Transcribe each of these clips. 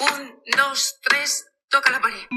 Un, dos, tres, toca la pared.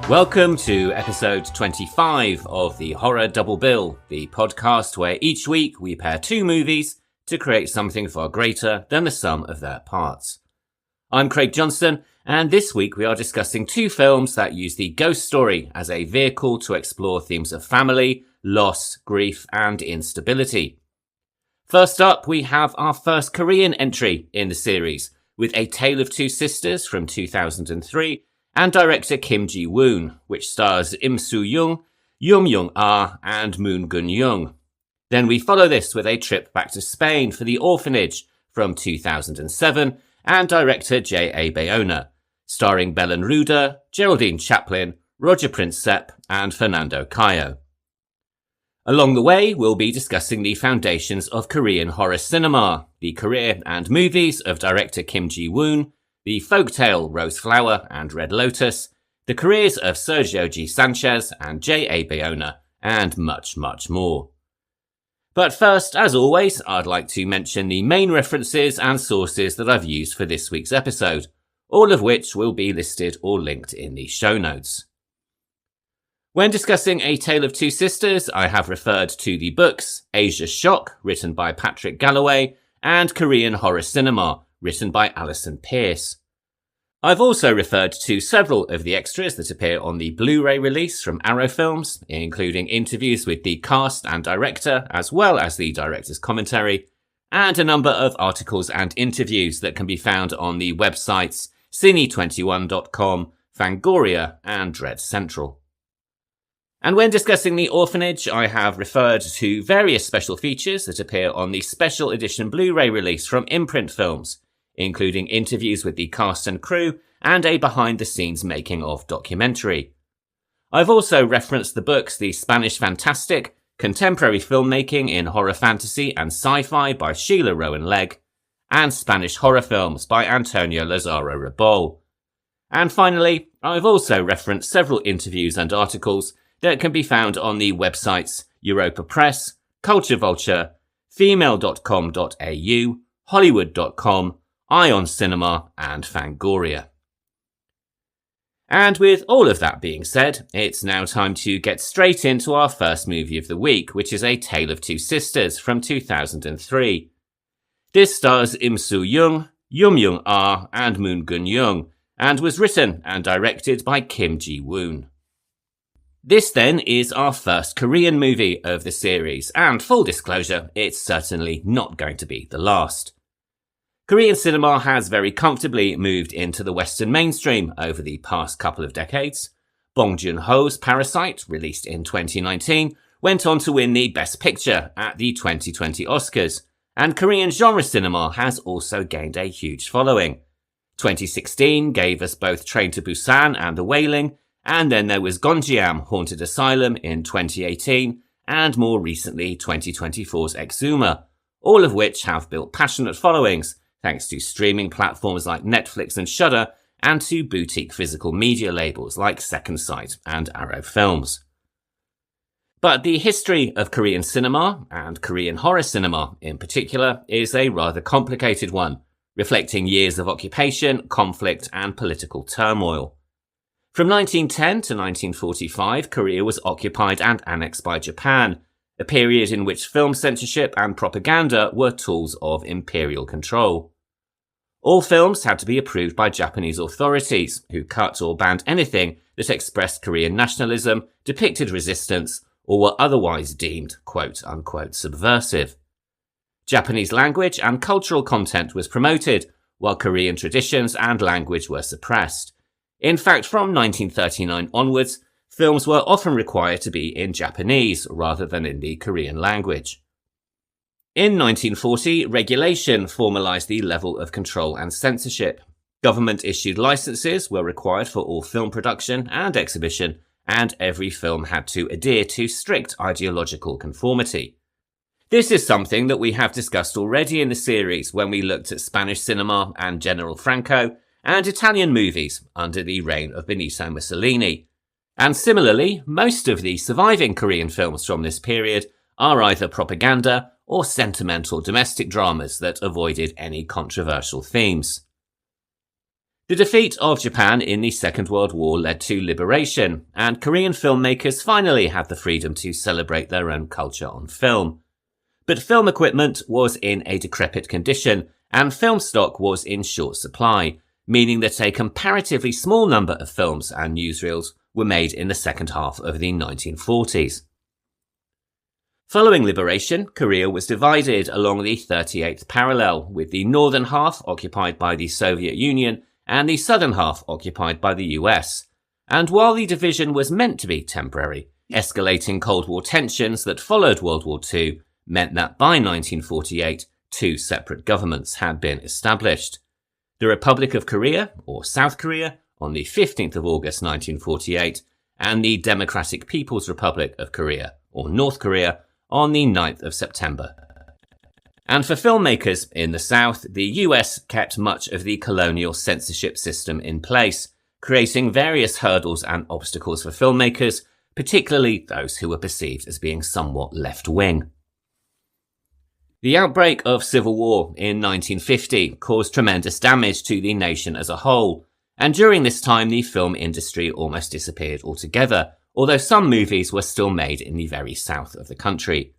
Welcome to episode 25 of the Horror Double Bill, the podcast where each week we pair two movies to create something far greater than the sum of their parts. I'm Craig Johnston, and this week we are discussing two films that use the ghost story as a vehicle to explore themes of family, loss, grief, and instability. First up, we have our first Korean entry in the series, with A Tale of Two Sisters from 2003, and director Kim Jee-woon, which stars Im Soo-Jung, Jung-ah and Moon Geun-young. Then we follow this with a trip back to Spain for The Orphanage from 2007, and director J.A Bayona, starring Belen Rueda, Geraldine Chaplin, Roger Princep and Fernando Cayo. Along the way, we'll be discussing the foundations of Korean horror cinema, the career and movies of director Kim Jee-woon, the folktale Rose Flower and Red Lotus, the careers of Sergio G. Sanchez and J.A Bayona, and much, much more. But first, as always, I'd like to mention the main references and sources that I've used for this week's episode, all of which will be listed or linked in the show notes. When discussing A Tale of Two Sisters, I have referred to the books Asia Shock, written by Patrick Galloway, and Korean Horror Cinema, written by Alison Pierce. I've also referred to several of the extras that appear on the Blu-ray release from Arrow Films, including interviews with the cast and director, as well as the director's commentary, and a number of articles and interviews that can be found on the websites Cine21.com, Fangoria, and Dread Central. And when discussing The Orphanage, I have referred to various special features that appear on the special edition Blu-ray release from Imprint Films, including interviews with the cast and crew and a behind-the-scenes making-of documentary. I've also referenced the books The Spanish Fantastic, Contemporary Filmmaking in Horror Fantasy and Sci-Fi by Sheila Rowan-Legg, and Spanish Horror Films by Antonio Lazaro Rebol. And finally, I've also referenced several interviews and articles that can be found on the websites Europa Press, Culture Vulture, female.com.au, hollywood.com, Ion Cinema, and Fangoria. And with all of that being said, it's now time to get straight into our first movie of the week, which is A Tale of Two Sisters from 2003. This stars Im Soo-Jung, Jung-ah and Moon Geun-young, and was written and directed by Kim Jee-woon. This then is our first Korean movie of the series, and full disclosure, it's certainly not going to be the last. Korean cinema has very comfortably moved into the Western mainstream over the past couple of decades. Bong Joon-ho's Parasite, released in 2019, went on to win the Best Picture at the 2020 Oscars, and Korean genre cinema has also gained a huge following. 2016 gave us both Train to Busan and The Wailing, and then there was Gonjiam Haunted Asylum in 2018, and more recently 2024's Exuma, all of which have built passionate followings, thanks to streaming platforms like Netflix and Shudder, and to boutique physical media labels like Second Sight and Arrow Films. But the history of Korean cinema, and Korean horror cinema in particular, is a rather complicated one, reflecting years of occupation, conflict, and political turmoil. From 1910 to 1945, Korea was occupied and annexed by Japan, a period in which film censorship and propaganda were tools of imperial control. All films had to be approved by Japanese authorities, who cut or banned anything that expressed Korean nationalism, depicted resistance, or were otherwise deemed quote-unquote subversive. Japanese language and cultural content was promoted, while Korean traditions and language were suppressed. In fact, from 1939 onwards, films were often required to be in Japanese rather than in the Korean language. In 1940, regulation formalised the level of control and censorship. Government-issued licenses were required for all film production and exhibition, and every film had to adhere to strict ideological conformity. This is something that we have discussed already in the series when we looked at Spanish cinema and General Franco, and Italian movies under the reign of Benito Mussolini. And similarly, most of the surviving Korean films from this period are either propaganda or sentimental domestic dramas that avoided any controversial themes. The defeat of Japan in the Second World War led to liberation, and Korean filmmakers finally had the freedom to celebrate their own culture on film. But film equipment was in a decrepit condition, and film stock was in short supply, meaning that a comparatively small number of films and newsreels were made in the second half of the 1940s. Following liberation, Korea was divided along the 38th parallel, with the northern half occupied by the Soviet Union and the southern half occupied by the US. And while the division was meant to be temporary, escalating Cold War tensions that followed World War II meant that by 1948, two separate governments had been established. The Republic of Korea, or South Korea, on the 15th of August 1948, and the Democratic People's Republic of Korea, or North Korea, on the 9th of September. And for filmmakers in the South, the US kept much of the colonial censorship system in place, creating various hurdles and obstacles for filmmakers, particularly those who were perceived as being somewhat left-wing. The outbreak of civil war in 1950 caused tremendous damage to the nation as a whole, and during this time the film industry almost disappeared altogether, although some movies were still made in the very south of the country.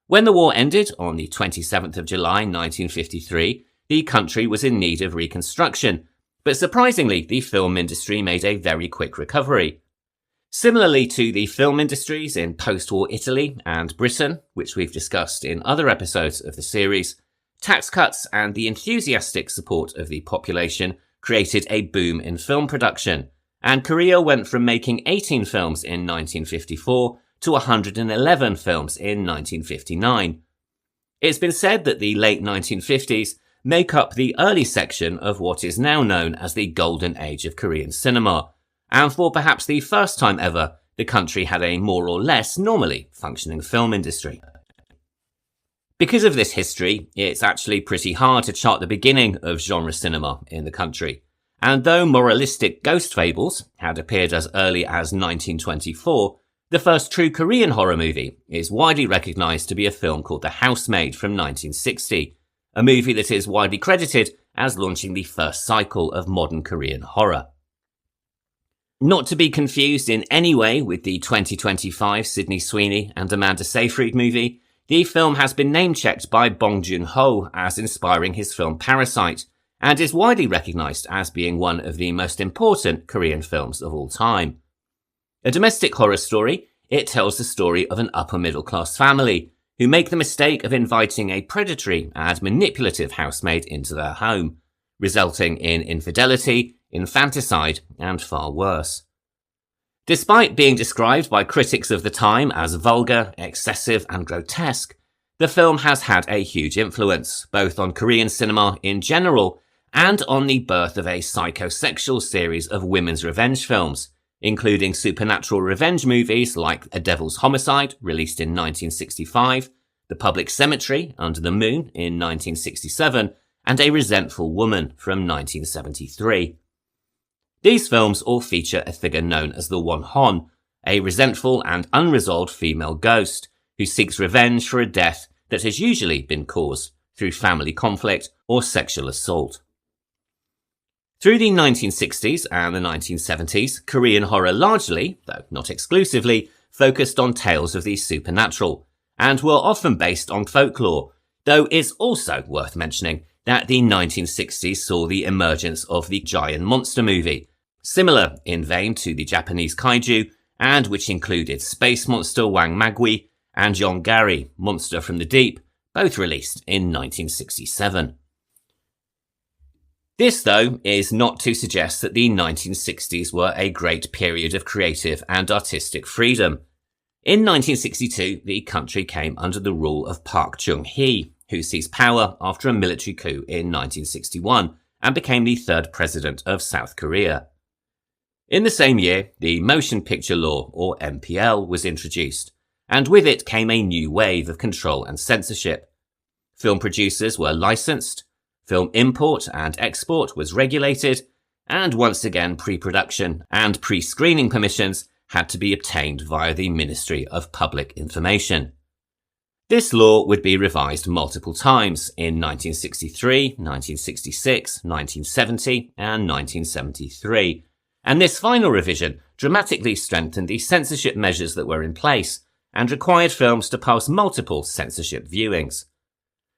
When the war ended on the 27th of July 1953, the country was in need of reconstruction, but surprisingly the film industry made a very quick recovery. Similarly to the film industries in post-war Italy and Britain, which we've discussed in other episodes of the series, tax cuts and the enthusiastic support of the population created a boom in film production, and Korea went from making 18 films in 1954 to 111 films in 1959. It's been said that the late 1950s make up the early section of what is now known as the Golden Age of Korean cinema, and for perhaps the first time ever, the country had a more or less normally functioning film industry. Because of this history, it's actually pretty hard to chart the beginning of genre cinema in the country. And though moralistic ghost fables had appeared as early as 1924, the first true Korean horror movie is widely recognised to be a film called The Housemaid from 1960, a movie that is widely credited as launching the first cycle of modern Korean horror. Not to be confused in any way with the 2025 Sydney Sweeney and Amanda Seyfried movie, the film has been name-checked by Bong Joon-ho as inspiring his film Parasite, and is widely recognised as being one of the most important Korean films of all time. A domestic horror story, it tells the story of an upper-middle-class family who make the mistake of inviting a predatory and manipulative housemaid into their home, resulting in infidelity, infanticide, and far worse. Despite being described by critics of the time as vulgar, excessive, and grotesque, the film has had a huge influence, both on Korean cinema in general and on the birth of a psychosexual series of women's revenge films, including supernatural revenge movies like A Devil's Homicide, released in 1965, The Public Cemetery, Under the Moon, in 1967, and A Resentful Woman from 1973. These films all feature a figure known as the Won-hon, a resentful and unresolved female ghost who seeks revenge for a death that has usually been caused through family conflict or sexual assault. Through the 1960s and the 1970s, Korean horror largely, though not exclusively, focused on tales of the supernatural, and were often based on folklore, though it's also worth mentioning that the 1960s saw the emergence of the giant monster movie, similar in vein to the Japanese kaiju, and which included Space Monster Wang Magui and Yongari, Monster from the Deep, both released in 1967. This, though, is not to suggest that the 1960s were a great period of creative and artistic freedom. In 1962, the country came under the rule of Park Chung-hee, who seized power after a military coup in 1961 and became the third president of South Korea. In the same year, the Motion Picture Law, or MPL, was introduced, and with it came a new wave of control and censorship. Film producers were licensed, film import and export was regulated, and once again pre-production and pre-screening permissions had to be obtained via the Ministry of Public Information. This law would be revised multiple times in 1963, 1966, 1970, and 1973, and this final revision dramatically strengthened the censorship measures that were in place and required films to pass multiple censorship viewings.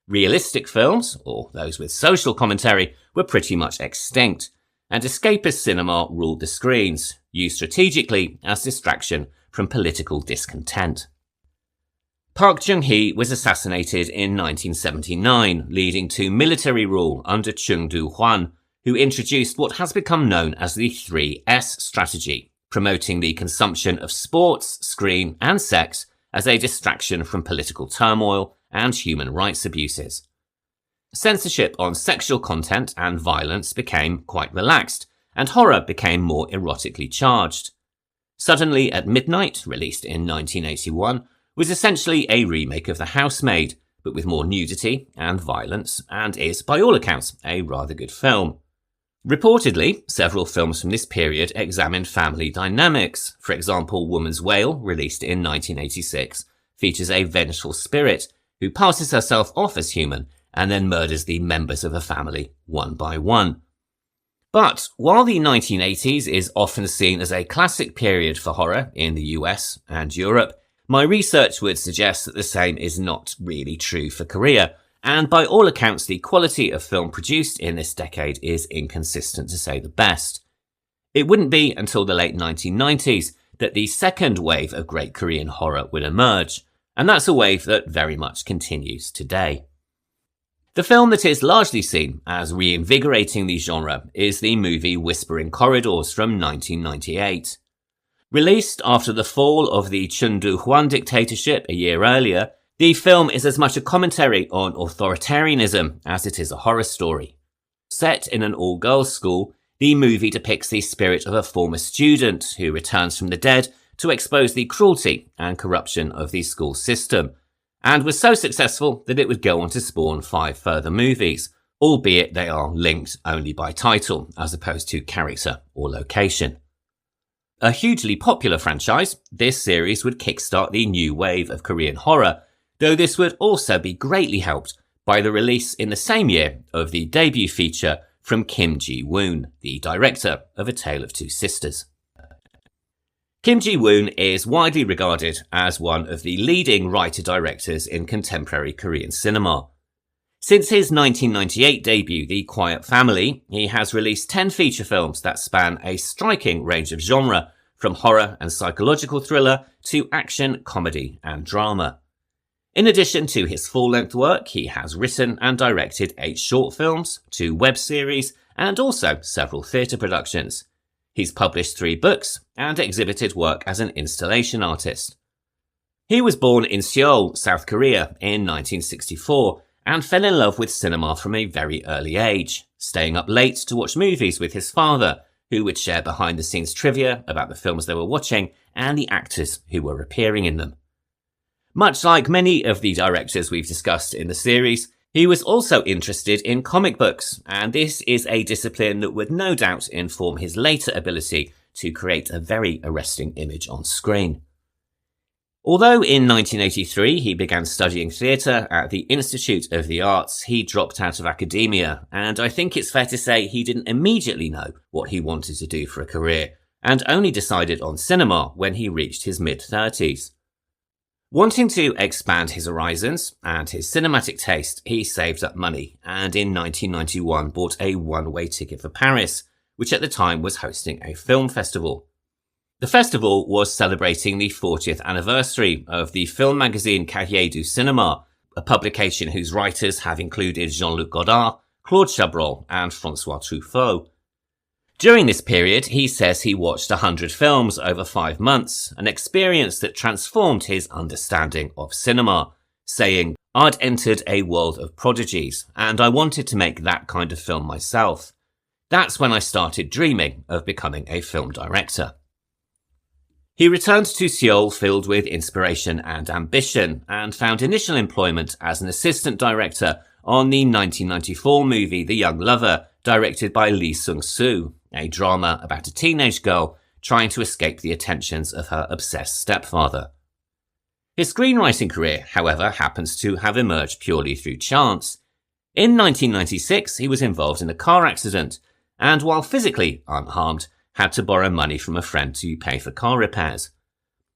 Realistic films, or those with social commentary, were pretty much extinct, and escapist cinema ruled the screens, used strategically as distraction from political discontent. Park Chung-hee was assassinated in 1979, leading to military rule under Chung Do-hwan, who introduced what has become known as the 3S strategy, promoting the consumption of sports, screen, and sex as a distraction from political turmoil and human rights abuses. Censorship on sexual content and violence became quite relaxed, and horror became more erotically charged. Suddenly at Midnight, released in 1981, was essentially a remake of The Housemaid, but with more nudity and violence, and is, by all accounts, a rather good film. Reportedly, several films from this period examined family dynamics. For example, Woman's Wail, released in 1986, features a vengeful spirit who passes herself off as human and then murders the members of a family one by one. But while the 1980s is often seen as a classic period for horror in the US and Europe, my research would suggest that the same is not really true for Korea, and by all accounts the quality of film produced in this decade is inconsistent to say the best. It wouldn't be until the late 1990s that the second wave of great Korean horror would emerge, and that's a wave that very much continues today. The film that is largely seen as reinvigorating the genre is the movie Whispering Corridors from 1998. Released after the fall of the Chun Do-hwan dictatorship a year earlier, the film is as much a commentary on authoritarianism as it is a horror story. Set in an all-girls school, the movie depicts the spirit of a former student who returns from the dead to expose the cruelty and corruption of the school system, and was so successful that it would go on to spawn 5 further movies, albeit they are linked only by title as opposed to character or location. A hugely popular franchise, this series would kickstart the new wave of Korean horror, though this would also be greatly helped by the release in the same year of the debut feature from Kim Jee-woon, the director of A Tale of Two Sisters. Kim Jee-woon is widely regarded as one of the leading writer-directors in contemporary Korean cinema. Since his 1998 debut, The Quiet Family, he has released 10 feature films that span a striking range of genre, from horror and psychological thriller to action, comedy and drama. In addition to his full-length work, he has written and directed 8 short films, 2 web series, and also several theatre productions. He's published 3 books and exhibited work as an installation artist. He was born in Seoul, South Korea in 1964 and fell in love with cinema from a very early age, staying up late to watch movies with his father, who would share behind-the-scenes trivia about the films they were watching and the actors who were appearing in them. Much like many of the directors we've discussed in the series, he was also interested in comic books, and this is a discipline that would no doubt inform his later ability to create a very arresting image on screen. Although in 1983 he began studying theatre at the Institute of the Arts, he dropped out of academia, and I think it's fair to say he didn't immediately know what he wanted to do for a career, and only decided on cinema when he reached his mid-30s. Wanting to expand his horizons and his cinematic taste, he saved up money and in 1991 bought a one-way ticket for Paris, which at the time was hosting a film festival. The festival was celebrating the 40th anniversary of the film magazine Cahiers du Cinéma, a publication whose writers have included Jean-Luc Godard, Claude Chabrol and François Truffaut. During this period, he says he watched 100 films over 5 months, an experience that transformed his understanding of cinema, saying, "I'd entered a world of prodigies, and I wanted to make that kind of film myself. That's when I started dreaming of becoming a film director." He returned to Seoul filled with inspiration and ambition, and found initial employment as an assistant director on the 1994 movie The Young Lover, directed by Lee Sung-soo, a drama about a teenage girl trying to escape the attentions of her obsessed stepfather. His screenwriting career, however, happens to have emerged purely through chance. In 1996, he was involved in a car accident, and while physically unharmed, had to borrow money from a friend to pay for car repairs.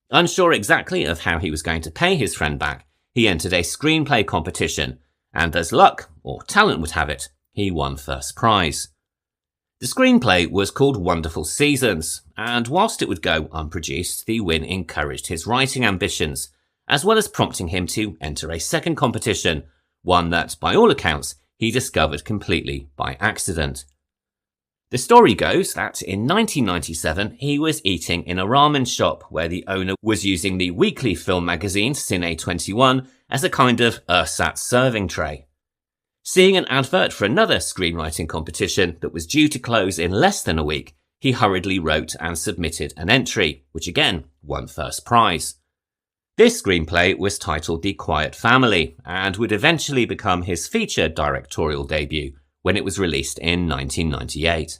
Unsure exactly of how he was going to pay his friend back, he entered a screenplay competition, and as luck, or talent would have it, he won first prize. The screenplay was called Wonderful Seasons, and whilst it would go unproduced, the win encouraged his writing ambitions, as well as prompting him to enter a second competition, one that, by all accounts, he discovered completely by accident. The story goes that in 1997 he was eating in a ramen shop where the owner was using the weekly film magazine Cine 21 as a kind of ersatz serving tray. Seeing an advert for another screenwriting competition that was due to close in less than a week, he hurriedly wrote and submitted an entry, which again won first prize. This screenplay was titled The Quiet Family and would eventually become his feature directorial debut when it was released in 1998.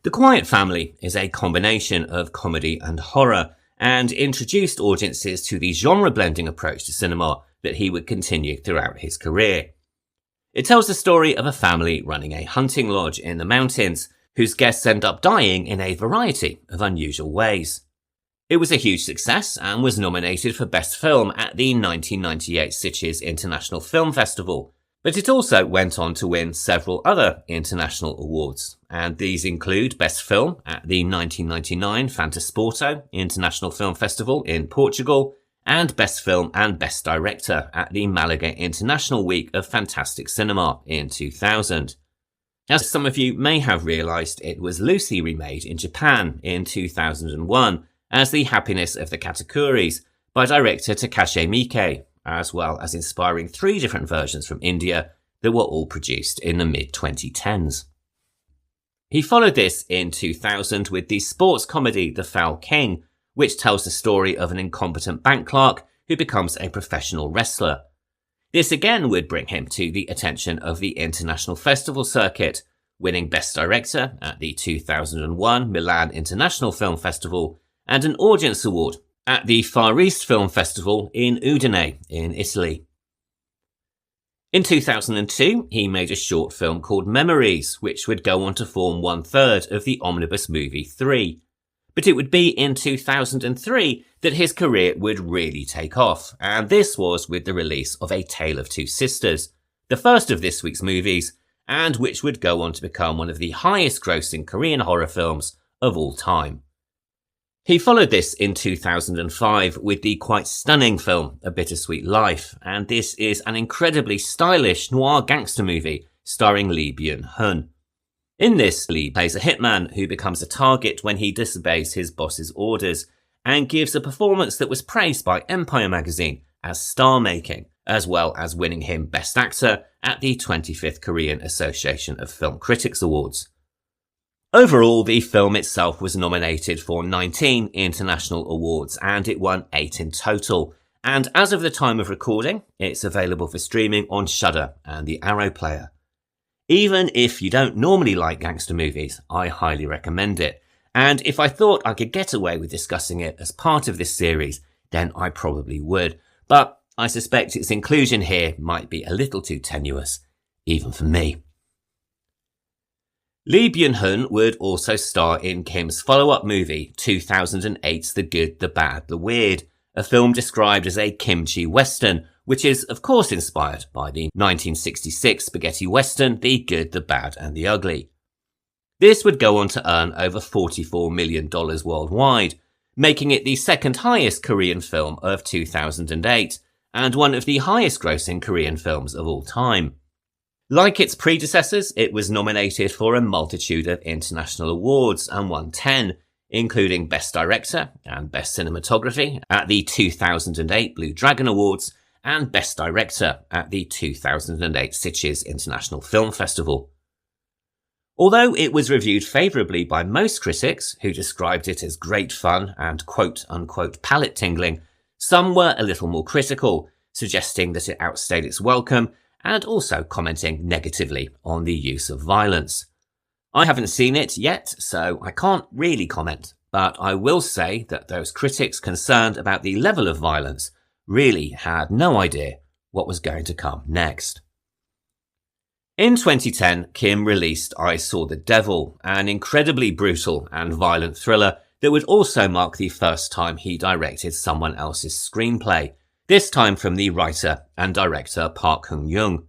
The Quiet Family is a combination of comedy and horror, and introduced audiences to the genre-blending approach to cinema that he would continue throughout his career. It tells the story of a family running a hunting lodge in the mountains, whose guests end up dying in a variety of unusual ways. It was a huge success and was nominated for Best Film at the 1998 Sitges International Film Festival, but it also went on to win several other international awards, and these include Best Film at the 1999 Fantasporto International Film Festival in Portugal, and Best Film and Best Director at the Malaga International Week of Fantastic Cinema in 2000. As some of you may have realised, it was loosely remade in Japan in 2001 as The Happiness of the Katakuris by director Takashi Miike, as well as inspiring 3 different versions from India that were all produced in the mid-2010s. He followed this in 2000 with the sports comedy The Foul King, which tells the story of an incompetent bank clerk who becomes a professional wrestler. This again would bring him to the attention of the international festival circuit, winning Best Director at the 2001 Milan International Film Festival and an Audience Award at the Far East Film Festival in Udine in Italy. In 2002, he made a short film called Memories, which would go on to form 1/3 of the omnibus movie 3. But it would be in 2003 that his career would really take off, and this was with the release of A Tale of Two Sisters, the first of this week's movies, and which would go on to become one of the highest grossing Korean horror films of all time. He followed this in 2005 with the quite stunning film A Bittersweet Life, and this is an incredibly stylish noir gangster movie starring Lee Byung-hun. In this, Lee plays a hitman who becomes a target when he disobeys his boss's orders, and gives a performance that was praised by Empire magazine as star-making, as well as winning him Best Actor at the 25th Korean Association of Film Critics Awards. Overall, the film itself was nominated for 19 international awards, and it won 8 in total. And as of the time of recording, it's available for streaming on Shudder and the Arrow Player. Even if you don't normally like gangster movies, I highly recommend it. And if I thought I could get away with discussing it as part of this series, then I probably would. But I suspect its inclusion here might be a little too tenuous, even for me. Lee Byung-hun would also star in Kim's follow-up movie, 2008's The Good, the Bad, the Weird, a film described as a kimchi western, which is of course inspired by the 1966 spaghetti western The Good, the Bad and the Ugly. This would go on to earn over $44 million worldwide, making it the second highest Korean film of 2008, and one of the highest grossing Korean films of all time. Like its predecessors, it was nominated for a multitude of international awards and won 10, including Best Director and Best Cinematography at the 2008 Blue Dragon Awards and Best Director at the 2008 Sitges International Film Festival. Although it was reviewed favourably by most critics, who described it as great fun and quote-unquote palate-tingling, some were a little more critical, suggesting that it outstayed its welcome and also commenting negatively on the use of violence. I haven't seen it yet, so I can't really comment, but I will say that those critics concerned about the level of violence really had no idea what was going to come next. In 2010, Kim released I Saw the Devil, an incredibly brutal and violent thriller that would also mark the first time he directed someone else's screenplay, this time from the writer and director Park Hyung-young.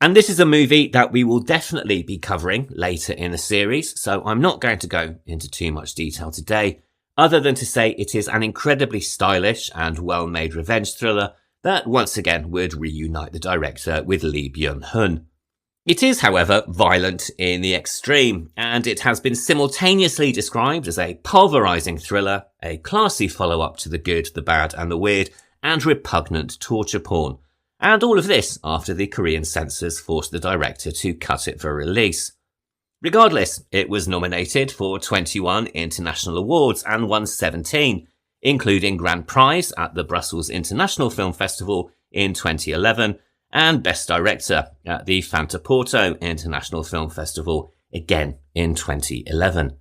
And this is a movie that we will definitely be covering later in the series, so I'm not going to go into too much detail today, other than to say it is an incredibly stylish and well-made revenge thriller that once again would reunite the director with Lee Byung-hun. It is, however, violent in the extreme, and it has been simultaneously described as a pulverising thriller, a classy follow-up to The Good, the Bad and the Weird, and repugnant torture porn. And all of this after the Korean censors forced the director to cut it for release. Regardless, it was nominated for 21 international awards and won 17, including Grand Prize at the Brussels International Film Festival in 2011 and Best Director at the Fantaporto International Film Festival again in 2011.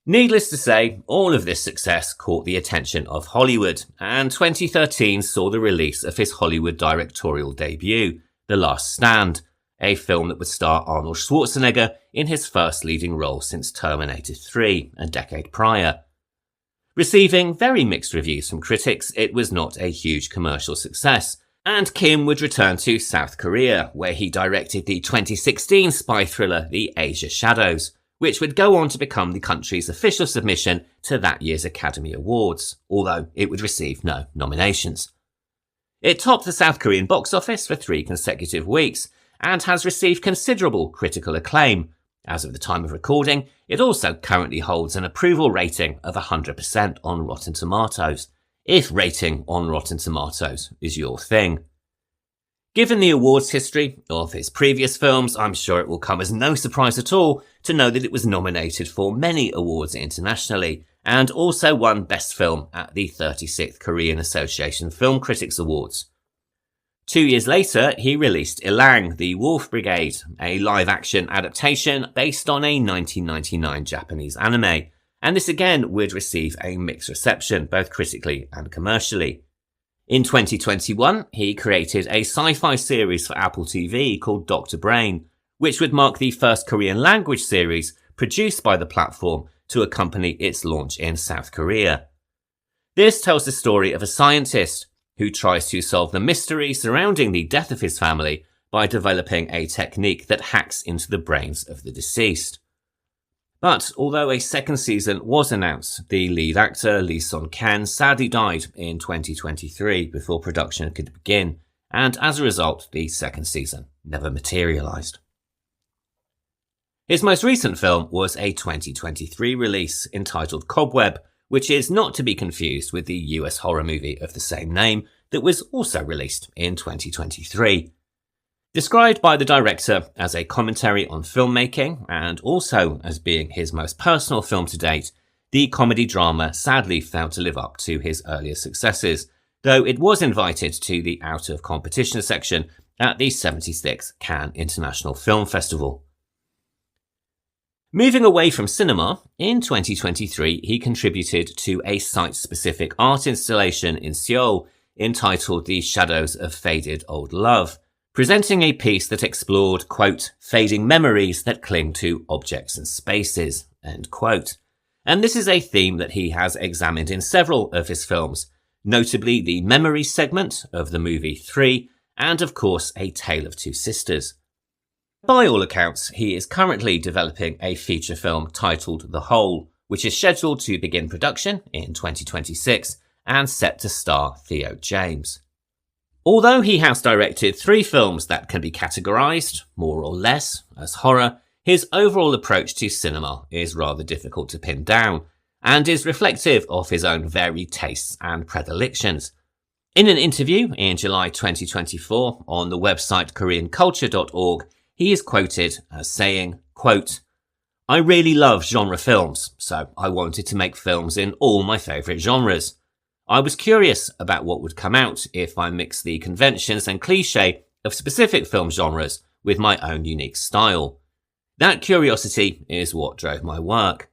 Needless to say, all of this success caught the attention of Hollywood, and 2013 saw the release of his Hollywood directorial debut, The Last Stand, a film that would star Arnold Schwarzenegger in his first leading role since Terminator 3, a decade prior. Receiving very mixed reviews from critics, it was not a huge commercial success, and Kim would return to South Korea, where he directed the 2016 spy thriller The Asia Shadows, which would go on to become the country's official submission to that year's Academy Awards, although it would receive no nominations. It topped the South Korean box office for 3 consecutive weeks, and has received considerable critical acclaim. As of the time of recording, it also currently holds an approval rating of 100% on Rotten Tomatoes, if rating on Rotten Tomatoes is your thing. Given the awards history of his previous films, I'm sure it will come as no surprise at all to know that it was nominated for many awards internationally, and also won Best Film at the 36th Korean Association Film Critics Awards. 2 years later, he released Ilang, the Wolf Brigade, a live-action adaptation based on a 1999 Japanese anime, and this again would receive a mixed reception, both critically and commercially. In 2021, he created a sci-fi series for Apple TV called Dr. Brain, which would mark the first Korean language series produced by the platform to accompany its launch in South Korea. This tells the story of a scientist who tries to solve the mystery surrounding the death of his family by developing a technique that hacks into the brains of the deceased. But although a second season was announced, the lead actor Lee Sung-kan sadly died in 2023 before production could begin, and as a result, the second season never materialised. His most recent film was a 2023 release entitled Cobweb, which is not to be confused with the US horror movie of the same name that was also released in 2023. Described by the director as a commentary on filmmaking and also as being his most personal film to date, the comedy drama sadly failed to live up to his earlier successes, though it was invited to the out of competition section at the 76th Cannes International Film Festival. Moving away from cinema, in 2023 he contributed to a site-specific art installation in Seoul entitled The Shadows of Faded Old Love, presenting a piece that explored, quote, fading memories that cling to objects and spaces, end quote. And this is a theme that he has examined in several of his films, notably the memories segment of the movie 3, and of course A Tale of Two Sisters. By all accounts, he is currently developing a feature film titled The Hole, which is scheduled to begin production in 2026 and set to star Theo James. Although he has directed 3 films that can be categorised, more or less, as horror, his overall approach to cinema is rather difficult to pin down, and is reflective of his own varied tastes and predilections. In an interview in July 2024 on the website koreanculture.org, he is quoted as saying, quote, "I really love genre films, so I wanted to make films in all my favourite genres. I was curious about what would come out if I mixed the conventions and cliché of specific film genres with my own unique style. That curiosity is what drove my work.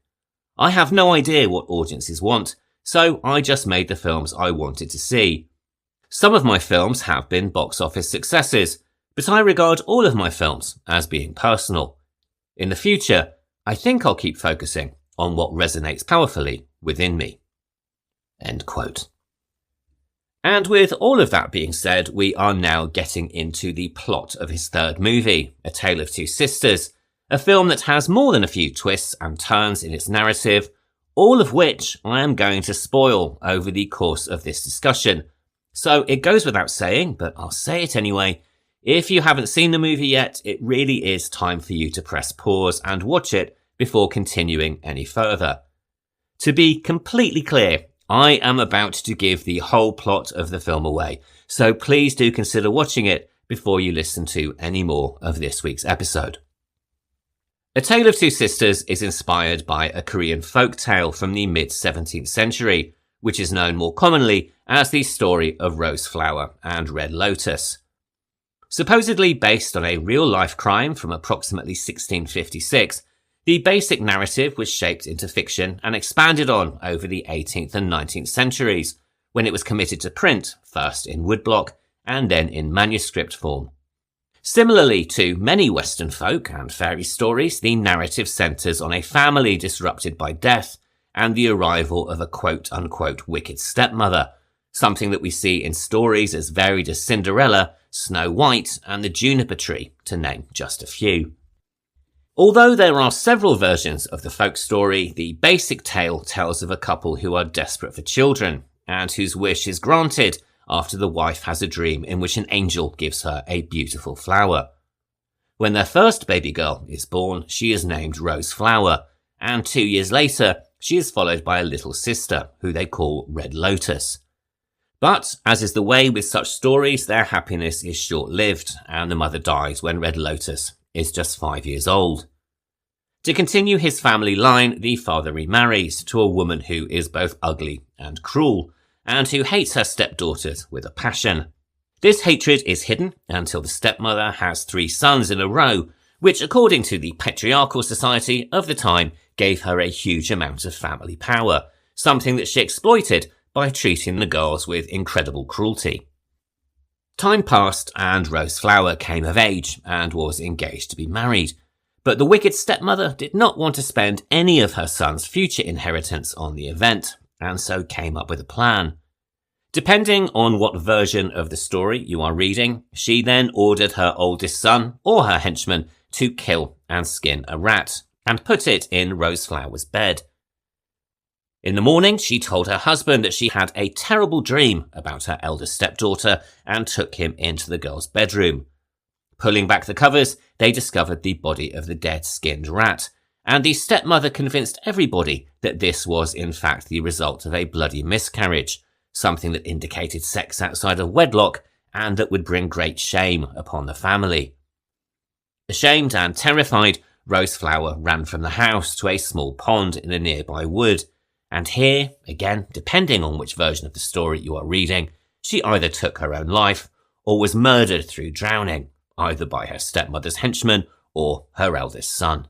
I have no idea what audiences want, so I just made the films I wanted to see. Some of my films have been box office successes, but I regard all of my films as being personal. In the future, I think I'll keep focusing on what resonates powerfully within me." End quote. And with all of that being said, we are now getting into the plot of his third movie, A Tale of Two Sisters, a film that has more than a few twists and turns in its narrative, all of which I am going to spoil over the course of this discussion. So it goes without saying, but I'll say it anyway. If you haven't seen the movie yet, it really is time for you to press pause and watch it before continuing any further. To be completely clear, I am about to give the whole plot of the film away, so please do consider watching it before you listen to any more of this week's episode. A Tale of Two Sisters is inspired by a Korean folk tale from the mid-17th century, which is known more commonly as the story of Rose Flower and Red Lotus. Supposedly based on a real-life crime from approximately 1656, the basic narrative was shaped into fiction and expanded on over the 18th and 19th centuries, when it was committed to print, first in woodblock and then in manuscript form. Similarly to many Western folk and fairy stories, the narrative centres on a family disrupted by death and the arrival of a quote-unquote wicked stepmother, something that we see in stories as varied as Cinderella, Snow White and the Juniper Tree, to name just a few. Although there are several versions of the folk story, the basic tale tells of a couple who are desperate for children, and whose wish is granted after the wife has a dream in which an angel gives her a beautiful flower. When their first baby girl is born, she is named Rose Flower, and 2 years later, she is followed by a little sister, who they call Red Lotus. But, as is the way with such stories, their happiness is short-lived, and the mother dies when Red Lotus is just 5 years old. To continue his family line, the father remarries to a woman who is both ugly and cruel, and who hates her stepdaughters with a passion. This hatred is hidden until the stepmother has 3 sons in a row, which according to the patriarchal society of the time gave her a huge amount of family power, something that she exploited by treating the girls with incredible cruelty. Time passed and Rose Flower came of age and was engaged to be married. But the wicked stepmother did not want to spend any of her son's future inheritance on the event, and so came up with a plan. Depending on what version of the story you are reading, she then ordered her oldest son or her henchman to kill and skin a rat, and put it in Rose Flower's bed. In the morning, she told her husband that she had a terrible dream about her eldest stepdaughter and took him into the girl's bedroom. Pulling back the covers, they discovered the body of the dead skinned rat, and the stepmother convinced everybody that this was in fact the result of a bloody miscarriage, something that indicated sex outside of wedlock and that would bring great shame upon the family. Ashamed and terrified, Rose Flower ran from the house to a small pond in a nearby wood, and here, again, depending on which version of the story you are reading, she either took her own life or was murdered through drowning, either by her stepmother's henchman or her eldest son.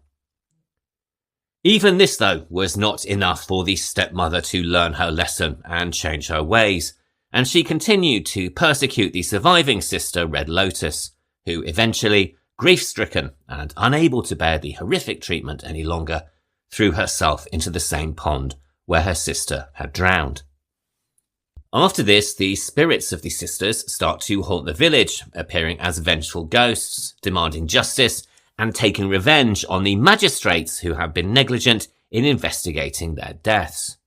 Even this, though, was not enough for the stepmother to learn her lesson and change her ways, and she continued to persecute the surviving sister Red Lotus, who eventually, grief-stricken and unable to bear the horrific treatment any longer, threw herself into the same pond where her sister had drowned. After this, the spirits of the sisters start to haunt the village, appearing as vengeful ghosts, demanding justice and taking revenge on the magistrates who have been negligent in investigating their deaths.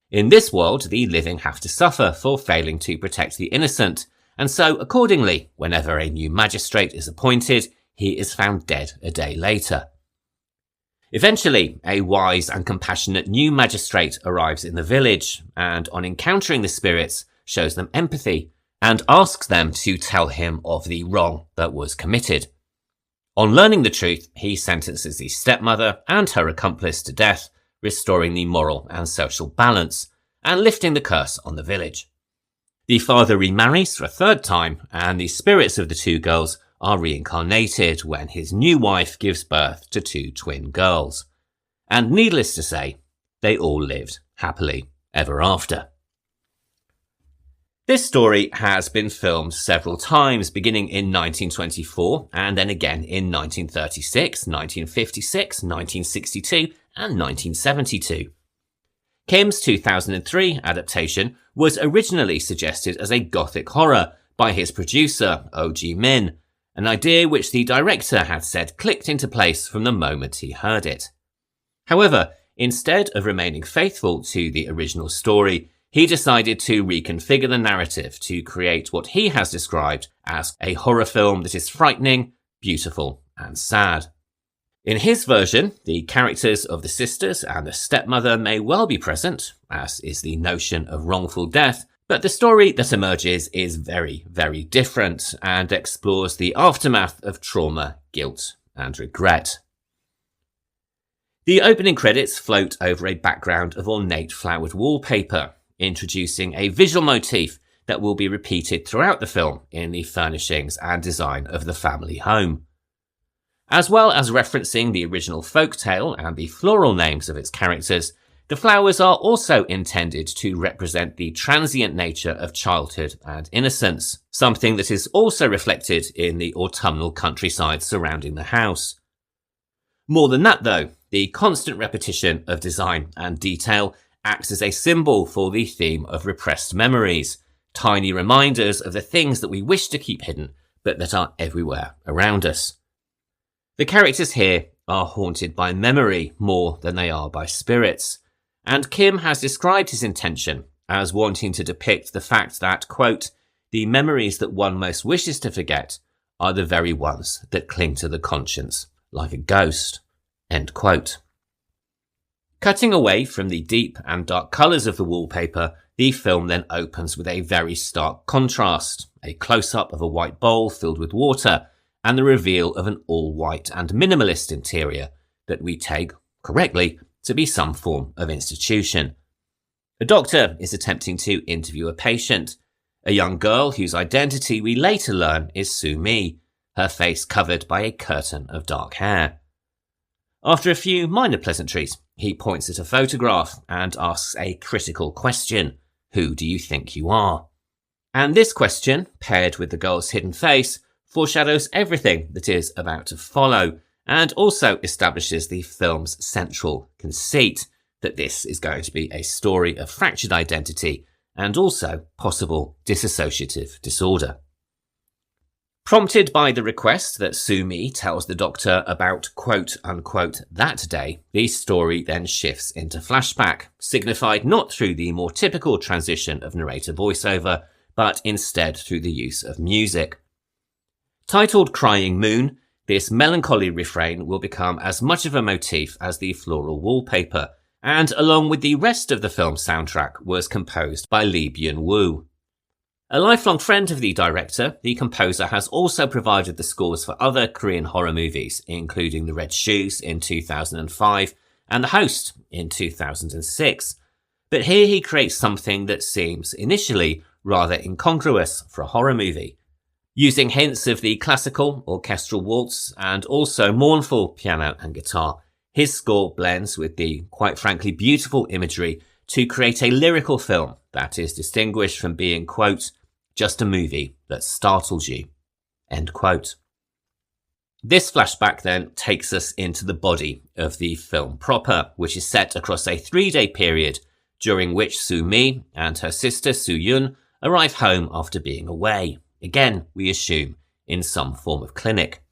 In this world, the living have to suffer for failing to protect the innocent, and so accordingly, whenever a new magistrate is appointed, he is found dead a day later. Eventually, a wise and compassionate new magistrate arrives in the village, and on encountering the spirits, shows them empathy and asks them to tell him of the wrong that was committed. On learning the truth, he sentences the stepmother and her accomplice to death, restoring the moral and social balance, and lifting the curse on the village. The father remarries for a third time, and the spirits of the two girls are reincarnated when his new wife gives birth to two twin girls. And needless to say, they all lived happily ever after. This story has been filmed several times, beginning in 1924 and then again in 1936, 1956, 1962 and 1972. Kim's 2003 adaptation was originally suggested as a gothic horror by his producer, Oh Ji-min, an idea which the director had said clicked into place from the moment he heard it. However, instead of remaining faithful to the original story, he decided to reconfigure the narrative to create what he has described as a horror film that is frightening, beautiful, and sad. In his version, the characters of the sisters and the stepmother may well be present, as is the notion of wrongful death, but the story that emerges is very, very different and explores the aftermath of trauma, guilt, and regret. The opening credits float over a background of ornate flowered wallpaper, introducing a visual motif that will be repeated throughout the film in the furnishings and design of the family home. As well as referencing the original folktale and the floral names of its characters, the flowers are also intended to represent the transient nature of childhood and innocence, something that is also reflected in the autumnal countryside surrounding the house. More than that though, the constant repetition of design and detail acts as a symbol for the theme of repressed memories, tiny reminders of the things that we wish to keep hidden, but that are everywhere around us. The characters here are haunted by memory more than they are by spirits, and Kim has described his intention as wanting to depict the fact that, quote, the memories that one most wishes to forget are the very ones that cling to the conscience like a ghost, end quote. Cutting away from the deep and dark colours of the wallpaper, the film then opens with a very stark contrast, a close-up of a white bowl filled with water, and the reveal of an all-white and minimalist interior that we take, correctly, to be some form of institution. A doctor is attempting to interview a patient, a young girl whose identity we later learn is Soo-mi, her face covered by a curtain of dark hair. After a few minor pleasantries, he points at a photograph and asks a critical question. Who do you think you are? And this question, paired with the girl's hidden face, foreshadows everything that is about to follow, and also establishes the film's central conceit, that this is going to be a story of fractured identity and also possible dissociative disorder. Prompted by the request that Soo-mi tells the doctor about quote-unquote that day, the story then shifts into flashback, signified not through the more typical transition of narrator voiceover, but instead through the use of music. Titled Crying Moon, this melancholy refrain will become as much of a motif as the floral wallpaper, and along with the rest of the film's soundtrack was composed by Lee Byung-woo. A lifelong friend of the director, the composer has also provided the scores for other Korean horror movies, including The Red Shoes in 2005 and The Host in 2006. But here he creates something that seems initially rather incongruous for a horror movie. Using hints of the classical orchestral waltz and also mournful piano and guitar, his score blends with the, quite frankly, beautiful imagery to create a lyrical film that is distinguished from being, quote, just a movie that startles you, end quote. This flashback then takes us into the body of the film proper, which is set across a 3-day period during which Soo-mi and her sister Soo-yoon arrive home after being away, again, we assume, in some form of clinic.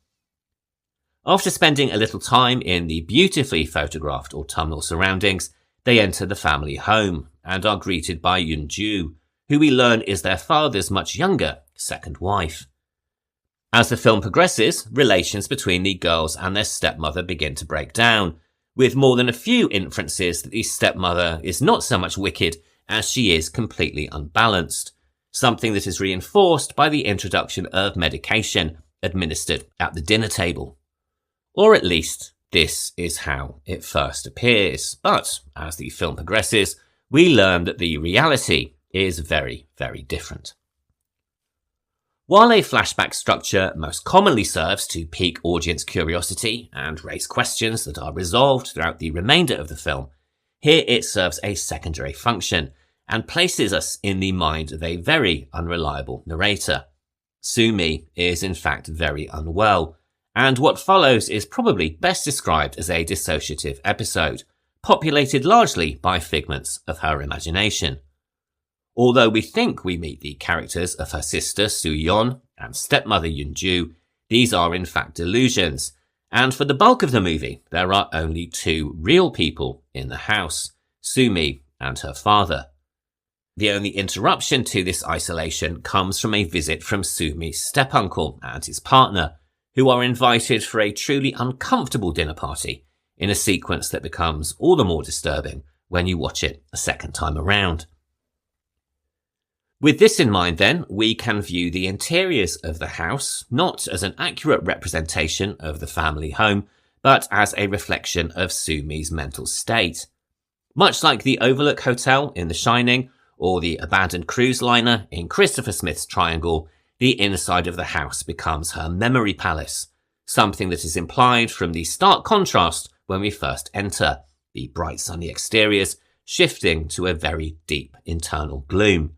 After spending a little time in the beautifully photographed autumnal surroundings, they enter the family home and are greeted by Yoon-ju, who we learn is their father's much younger second wife. As the film progresses, relations between the girls and their stepmother begin to break down, with more than a few inferences that the stepmother is not so much wicked as she is completely unbalanced, something that is reinforced by the introduction of medication administered at the dinner table. Or at least, this is how it first appears, but as the film progresses, we learn that the reality is very, very different. While a flashback structure most commonly serves to pique audience curiosity and raise questions that are resolved throughout the remainder of the film, here it serves a secondary function and places us in the mind of a very unreliable narrator. Sumi is in fact very unwell, and what follows is probably best described as a dissociative episode, populated largely by figments of her imagination. Although we think we meet the characters of her sister Soo-yeon and stepmother Yoon-ju, these are in fact delusions, and for the bulk of the movie there are only two real people in the house, Sumi and her father. The only interruption to this isolation comes from a visit from Sumi's step-uncle and his partner, who are invited for a truly uncomfortable dinner party in a sequence that becomes all the more disturbing when you watch it a second time around. With this in mind then, we can view the interiors of the house not as an accurate representation of the family home, but as a reflection of Sumi's mental state. Much like the Overlook Hotel in The Shining, or the abandoned cruise liner in Christopher Smith's Triangle, the inside of the house becomes her memory palace, something that is implied from the stark contrast when we first enter, the bright sunny exteriors shifting to a very deep internal gloom.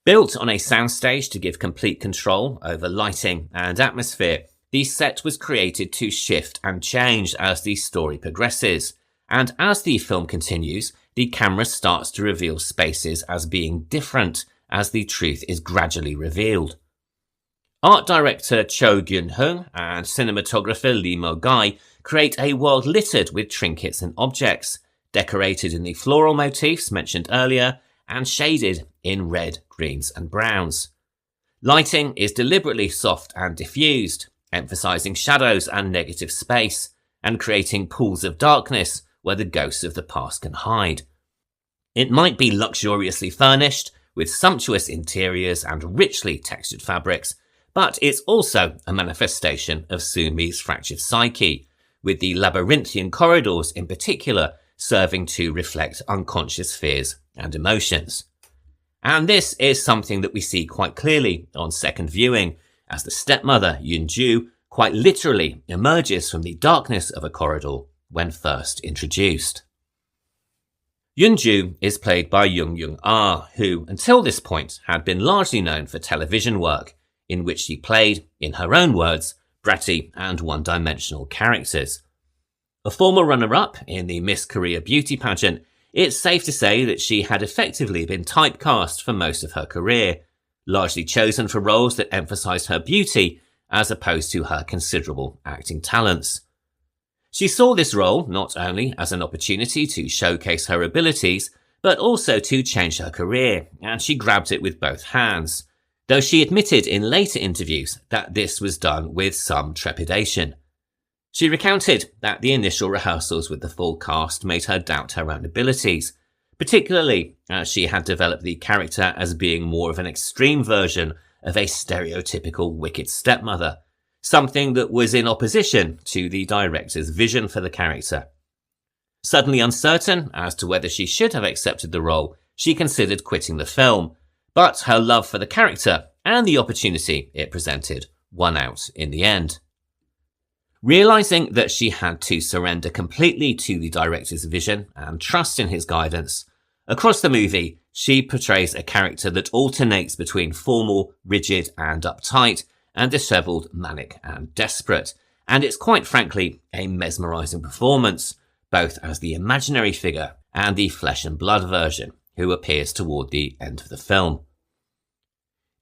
Built on a soundstage to give complete control over lighting and atmosphere, the set was created to shift and change as the story progresses, and as the film continues, the camera starts to reveal spaces as being different as the truth is gradually revealed. Art director Cho Gyun-hung and cinematographer Lee Mo-gai create a world littered with trinkets and objects, decorated in the floral motifs mentioned earlier, and shaded in red, greens and browns. Lighting is deliberately soft and diffused, emphasizing shadows and negative space, and creating pools of darkness where the ghosts of the past can hide. It might be luxuriously furnished, with sumptuous interiors and richly textured fabrics, but it's also a manifestation of Sumi's fractured psyche, with the labyrinthian corridors in particular serving to reflect unconscious fears and emotions. And this is something that we see quite clearly on second viewing, as the stepmother, Yoon-ju, quite literally emerges from the darkness of a corridor when first introduced. Yoon-ju is played by Jung-ah, who, until this point, had been largely known for television work, in which she played, in her own words, bratty and one-dimensional characters. A former runner-up in the Miss Korea beauty pageant, it's safe to say that she had effectively been typecast for most of her career, largely chosen for roles that emphasized her beauty as opposed to her considerable acting talents. She saw this role not only as an opportunity to showcase her abilities, but also to change her career, and she grabbed it with both hands, though she admitted in later interviews that this was done with some trepidation. She recounted that the initial rehearsals with the full cast made her doubt her own abilities, particularly as she had developed the character as being more of an extreme version of a stereotypical wicked stepmother, something that was in opposition to the director's vision for the character. Suddenly uncertain as to whether she should have accepted the role, she considered quitting the film, but her love for the character and the opportunity it presented won out in the end. Realizing that she had to surrender completely to the director's vision and trust in his guidance, across the movie, she portrays a character that alternates between formal, rigid and uptight, and disheveled, manic and desperate, and it's quite frankly a mesmerizing performance, both as the imaginary figure and the flesh and blood version, who appears toward the end of the film.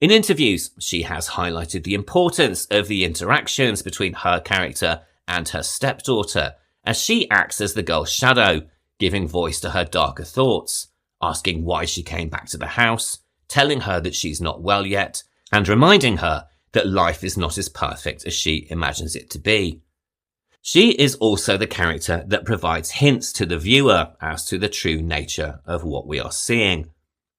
In interviews, she has highlighted the importance of the interactions between her character and her stepdaughter, as she acts as the girl's shadow, giving voice to her darker thoughts, asking why she came back to the house, telling her that she's not well yet, and reminding her that life is not as perfect as she imagines it to be. She is also the character that provides hints to the viewer as to the true nature of what we are seeing.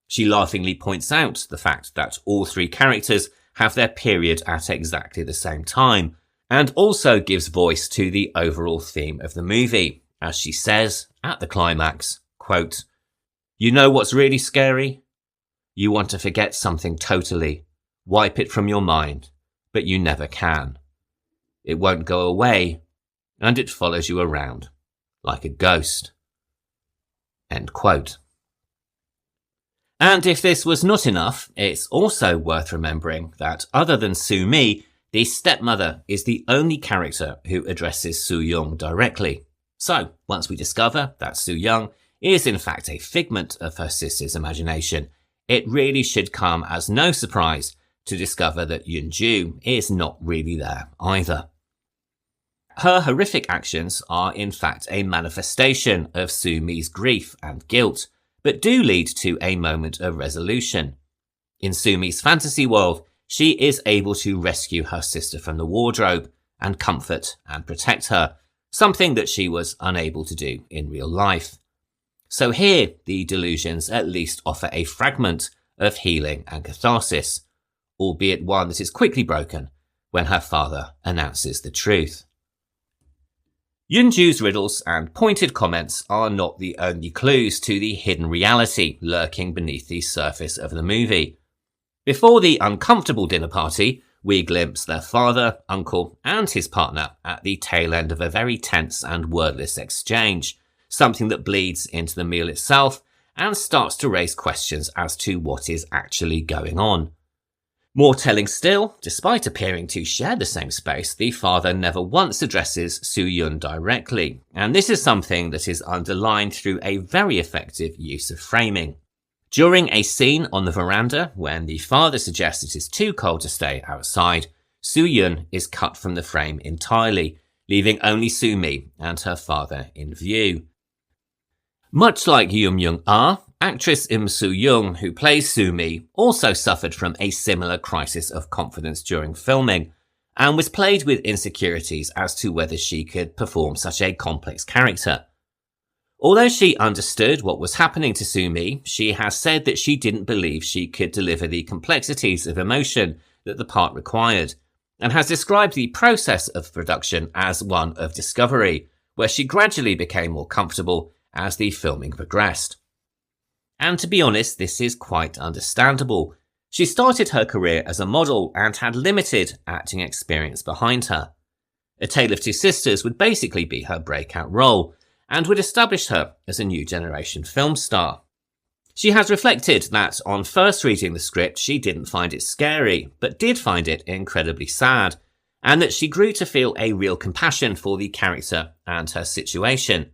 She laughingly points out the fact that all three characters have their period at exactly the same time, and also gives voice to the overall theme of the movie, as she says at the climax, quote, "You know what's really scary? You want to forget something totally, wipe it from your mind, but you never can. It won't go away, and it follows you around like a ghost." End quote. And if this was not enough, it's also worth remembering that other than Soo-mi, the stepmother is the only character who addresses Soo-young directly. So, once we discover that Soo-young is in fact a figment of her sister's imagination, it really should come as no surprise to discover that Yeon-ju is not really there either. Her horrific actions are in fact a manifestation of Soo-mi's grief and guilt, but do lead to a moment of resolution. In Soo-mi's fantasy world, she is able to rescue her sister from the wardrobe and comfort and protect her, something that she was unable to do in real life. So here, the delusions at least offer a fragment of healing and catharsis, albeit one that is quickly broken when her father announces the truth. Yeon-ju's riddles and pointed comments are not the only clues to the hidden reality lurking beneath the surface of the movie. Before the uncomfortable dinner party, we glimpse their father, uncle, and his partner at the tail end of a very tense and wordless exchange, something that bleeds into the meal itself and starts to raise questions as to what is actually going on. More telling still, despite appearing to share the same space, the father never once addresses Soo-young directly, and this is something that is underlined through a very effective use of framing. During a scene on the veranda, when the father suggests it is too cold to stay outside, Soo-young is cut from the frame entirely, leaving only Soo-mi and her father in view. Much like Jung-ah, actress Im Soo-Jung, who plays Soo-mi, also suffered from a similar crisis of confidence during filming, and was plagued with insecurities as to whether she could perform such a complex character. Although she understood what was happening to Soo-mi, she has said that she didn't believe she could deliver the complexities of emotion that the part required, and has described the process of production as one of discovery, where she gradually became more comfortable as the filming progressed. And to be honest, this is quite understandable. She started her career as a model and had limited acting experience behind her. A Tale of Two Sisters would basically be her breakout role, and would establish her as a new generation film star. She has reflected that on first reading the script she didn't find it scary, but did find it incredibly sad, and that she grew to feel a real compassion for the character and her situation.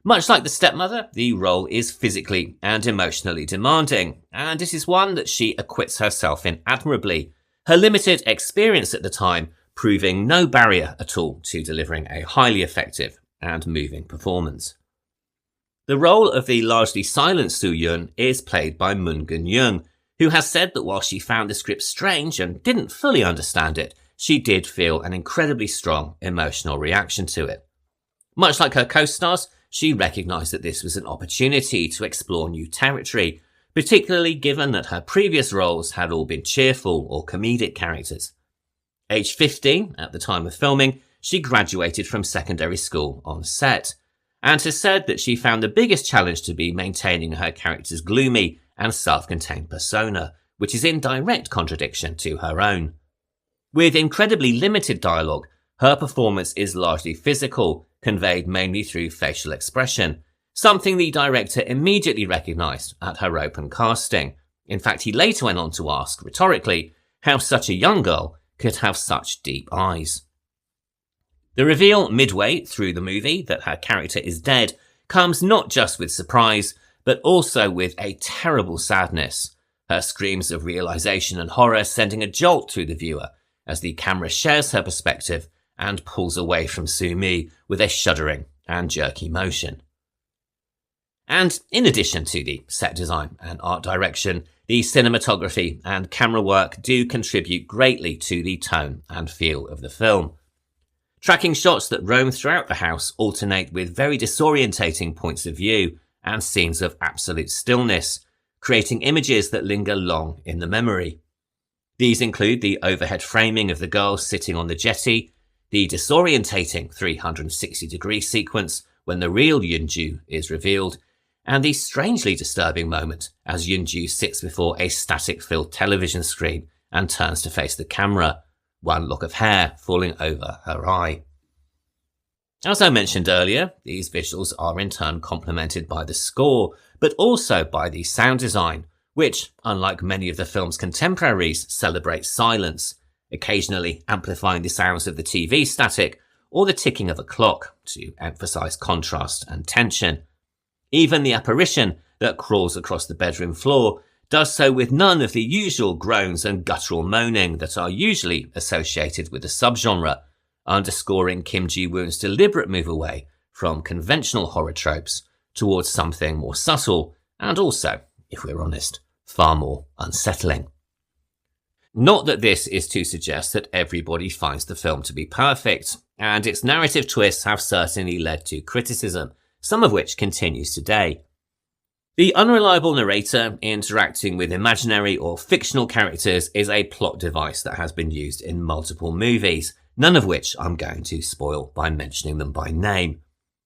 Much like the stepmother, the role is physically and emotionally demanding, and it is one that she acquits herself in admirably, her limited experience at the time proving no barrier at all to delivering a highly effective and moving performance. The role of the largely silent Soo-young is played by Moon Geun-young, who has said that while she found the script strange and didn't fully understand it, she did feel an incredibly strong emotional reaction to it. Much like her co-stars, she recognised that this was an opportunity to explore new territory, particularly given that her previous roles had all been cheerful or comedic characters. Aged 15 at the time of filming, she graduated from secondary school on set, and has said that she found the biggest challenge to be maintaining her character's gloomy and self-contained persona, which is in direct contradiction to her own. With incredibly limited dialogue, her performance is largely physical, conveyed mainly through facial expression, something the director immediately recognised at her open casting. In fact, he later went on to ask, rhetorically, how such a young girl could have such deep eyes. The reveal midway through the movie that her character is dead comes not just with surprise, but also with a terrible sadness, her screams of realisation and horror sending a jolt through the viewer as the camera shares her perspective and pulls away from Soo-mi with a shuddering and jerky motion. And in addition to the set design and art direction, the cinematography and camera work do contribute greatly to the tone and feel of the film. Tracking shots that roam throughout the house alternate with very disorientating points of view and scenes of absolute stillness, creating images that linger long in the memory. These include the overhead framing of the girl sitting on the jetty, the disorientating 360-degree sequence when the real Yun-ju is revealed, and the strangely disturbing moment as Yun-ju sits before a static-filled television screen and turns to face the camera, one lock of hair falling over her eye. As I mentioned earlier, these visuals are in turn complemented by the score, but also by the sound design, which, unlike many of the film's contemporaries, celebrates silence, occasionally amplifying the sounds of the TV static or the ticking of a clock to emphasize contrast and tension. Even the apparition that crawls across the bedroom floor does so with none of the usual groans and guttural moaning that are usually associated with the subgenre, underscoring Kim Jee-woon's deliberate move away from conventional horror tropes towards something more subtle and also, if we're honest, far more unsettling. Not that this is to suggest that everybody finds the film to be perfect, and its narrative twists have certainly led to criticism, some of which continues today. The unreliable narrator interacting with imaginary or fictional characters is a plot device that has been used in multiple movies, none of which I'm going to spoil by mentioning them by name.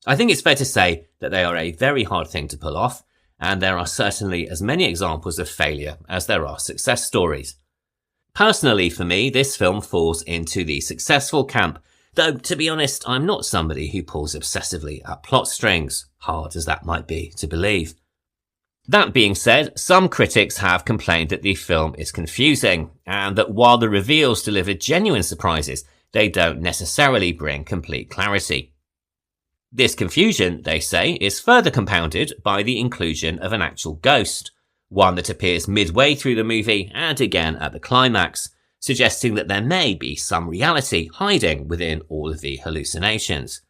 I think it's fair to say that they are a very hard thing to pull off, and there are certainly as many examples of failure as there are success stories. Personally, for me, this film falls into the successful camp, though, to be honest, I'm not somebody who pulls obsessively at plot strings, hard as that might be to believe. That being said, some critics have complained that the film is confusing, and that while the reveals deliver genuine surprises, they don't necessarily bring complete clarity. This confusion, they say, is further compounded by the inclusion of an actual ghost, one that appears midway through the movie and again at the climax, suggesting that there may be some reality hiding within all of the hallucinations.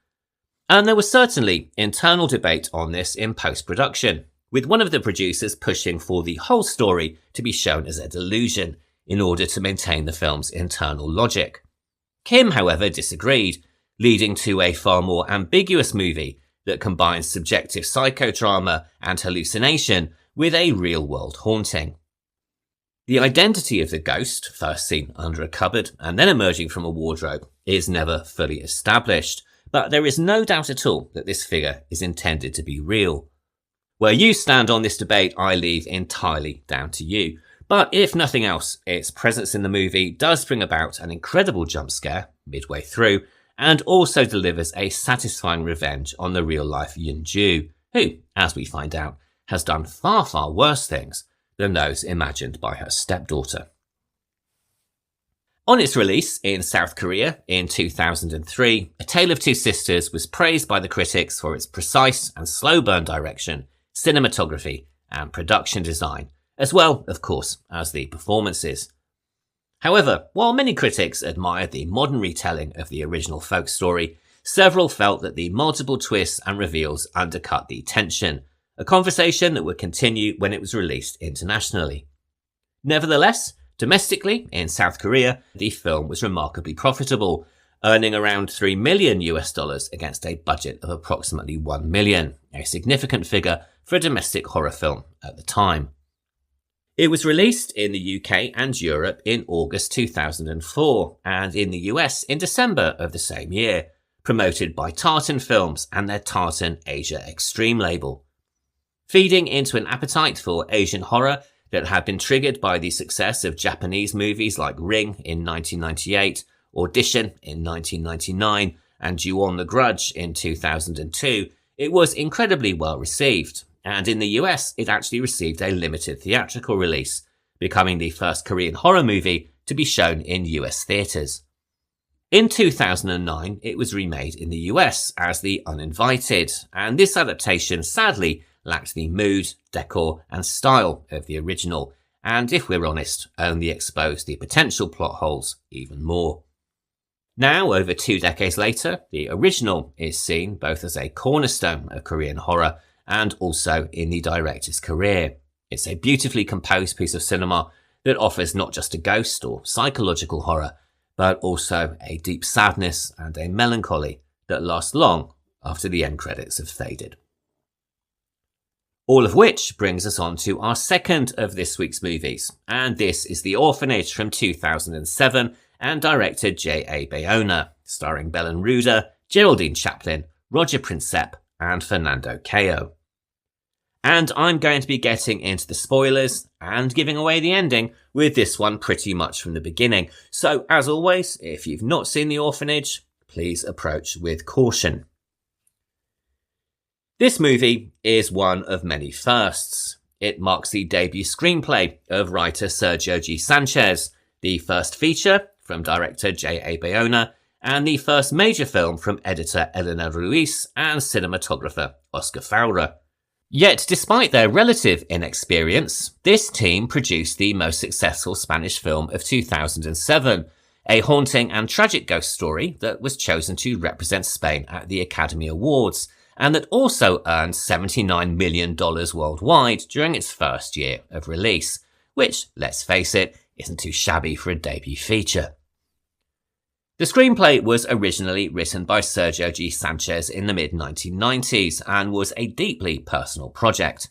And there was certainly internal debate on this in post-production, with one of the producers pushing for the whole story to be shown as a delusion in order to maintain the film's internal logic. Kim, however, disagreed, leading to a far more ambiguous movie that combines subjective psychodrama and hallucination with a real-world haunting. The identity of the ghost, first seen under a cupboard and then emerging from a wardrobe, is never fully established, but there is no doubt at all that this figure is intended to be real. Where you stand on this debate, I leave entirely down to you. But if nothing else, its presence in the movie does bring about an incredible jump scare midway through, and also delivers a satisfying revenge on the real-life Yun-ju, who, as we find out, has done far, far worse things than those imagined by her stepdaughter. On its release in South Korea in 2003, A Tale of Two Sisters was praised by the critics for its precise and slow burn direction, cinematography, and production design, as well, of course, as the performances. However, while many critics admired the modern retelling of the original folk story, several felt that the multiple twists and reveals undercut the tension, a conversation that would continue when it was released internationally. Nevertheless, domestically, in South Korea, the film was remarkably profitable, earning around $3 million against a budget of approximately $1 million, a significant figure for a domestic horror film at the time. It was released in the UK and Europe in August 2004, and in the US in December of the same year, promoted by Tartan Films and their Tartan Asia Extreme label. Feeding into an appetite for Asian horror that had been triggered by the success of Japanese movies like Ring in 1998, Audition in 1999, and Ju-on the Grudge in 2002, it was incredibly well received, and in the US it actually received a limited theatrical release, becoming the first Korean horror movie to be shown in US theatres. In 2009, it was remade in the US as The Uninvited, and this adaptation sadly lacked the mood, decor, and style of the original, and if we're honest, only exposed the potential plot holes even more. Now, over 2 decades later, the original is seen both as a cornerstone of Korean horror and also in the director's career. It's a beautifully composed piece of cinema that offers not just a ghost or psychological horror, but also a deep sadness and a melancholy that lasts long after the end credits have faded. All of which brings us on to our second of this week's movies, and this is The Orphanage from 2007 and director J.A Bayona, starring Belen Rueda, Geraldine Chaplin, Roger Princep and Fernando Cayo. And I'm going to be getting into the spoilers and giving away the ending with this one pretty much from the beginning. So as always, if you've not seen The Orphanage, please approach with caution. This movie is one of many firsts. It marks the debut screenplay of writer Sergio G. Sanchez, the first feature from director J.A Bayona, and the first major film from editor Elena Ruiz and cinematographer Oscar Fowler. Yet, despite their relative inexperience, this team produced the most successful Spanish film of 2007, a haunting and tragic ghost story that was chosen to represent Spain at the Academy Awards, and that also earned $79 million worldwide during its first year of release, which, let's face it, isn't too shabby for a debut feature. The screenplay was originally written by Sergio G. Sanchez in the mid-1990s and was a deeply personal project.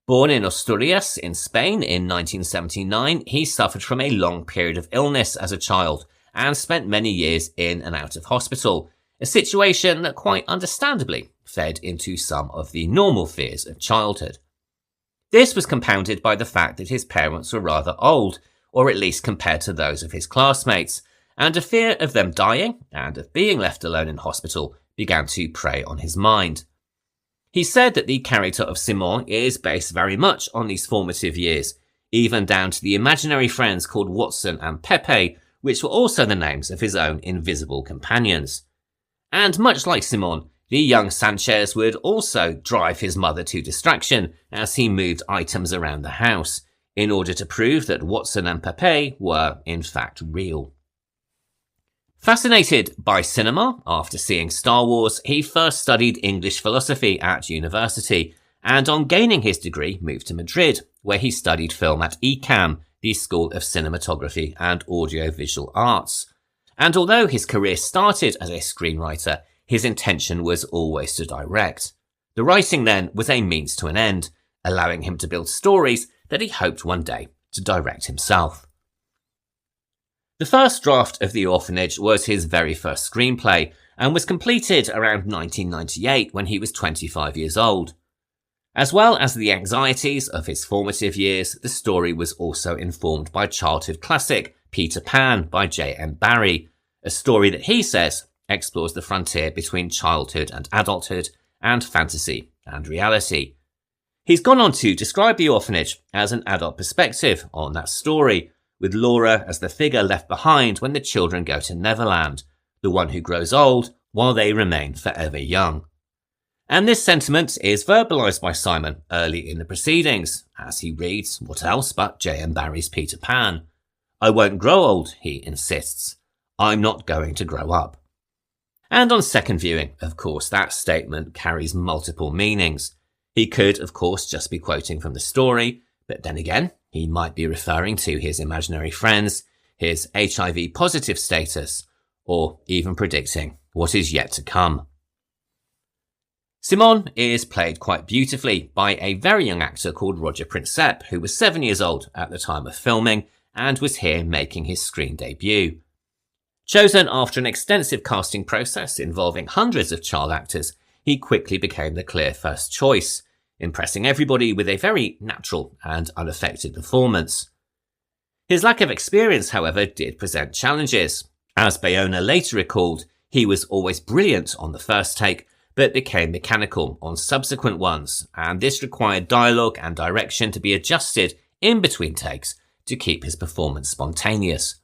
Born in Asturias in Spain in 1979, he suffered from a long period of illness as a child and spent many years in and out of hospital, a situation that quite understandably fed into some of the normal fears of childhood. This was compounded by the fact that his parents were rather old, or at least compared to those of his classmates, and a fear of them dying and of being left alone in hospital began to prey on his mind. He said that the character of Simon is based very much on these formative years, even down to the imaginary friends called Watson and Pepe, which were also the names of his own invisible companions. And much like Simon, the young Sanchez would also drive his mother to distraction as he moved items around the house, in order to prove that Watson and Pepe were, in fact, real. Fascinated by cinema, after seeing Star Wars, he first studied English philosophy at university, and on gaining his degree moved to Madrid, where he studied film at ICAM, the School of Cinematography and Audiovisual Arts. And although his career started as a screenwriter, his intention was always to direct. The writing then was a means to an end, allowing him to build stories that he hoped one day to direct himself. The first draft of The Orphanage was his very first screenplay and was completed around 1998 when he was 25 years old. As well as the anxieties of his formative years, the story was also informed by childhood classic Peter Pan by J.M. Barrie, a story that he says explores the frontier between childhood and adulthood and fantasy and reality. He's gone on to describe The Orphanage as an adult perspective on that story, with Laura as the figure left behind when the children go to Neverland, the one who grows old while they remain forever young. And this sentiment is verbalised by Simon early in the proceedings, as he reads what else but J.M. Barrie's Peter Pan. "I won't grow old," he insists. "I'm not going to grow up." And on second viewing, of course, that statement carries multiple meanings. He could, of course, just be quoting from the story, but then again, he might be referring to his imaginary friends, his HIV positive status, or even predicting what is yet to come. Simon is played quite beautifully by a very young actor called Roger Princep, who was 7 years old at the time of filming and was here making his screen debut. Chosen after an extensive casting process involving hundreds of child actors, he quickly became the clear first choice, impressing everybody with a very natural and unaffected performance. His lack of experience, however, did present challenges. As Bayona later recalled, he was always brilliant on the first take, but became mechanical on subsequent ones, and this required dialogue and direction to be adjusted in between takes to keep his performance spontaneous.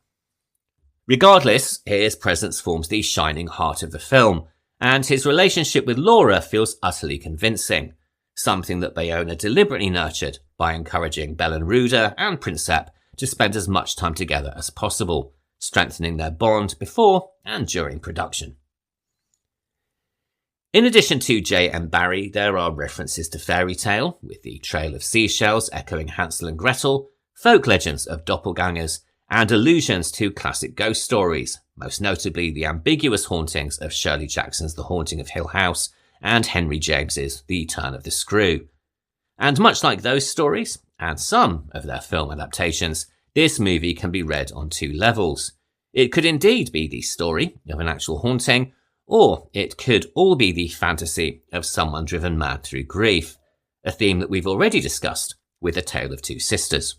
Regardless, his presence forms the shining heart of the film, and his relationship with Laura feels utterly convincing, something that Bayona deliberately nurtured by encouraging Belen Rueda and Princep to spend as much time together as possible, strengthening their bond before and during production. In addition to J.M. Barrie, there are references to fairy tale, with the Trail of Seashells echoing Hansel and Gretel, folk legends of doppelgangers, and allusions to classic ghost stories, most notably the ambiguous hauntings of Shirley Jackson's The Haunting of Hill House and Henry James's The Turn of the Screw. And much like those stories, and some of their film adaptations, this movie can be read on two levels. It could indeed be the story of an actual haunting, or it could all be the fantasy of someone driven mad through grief, a theme that we've already discussed with A Tale of Two Sisters.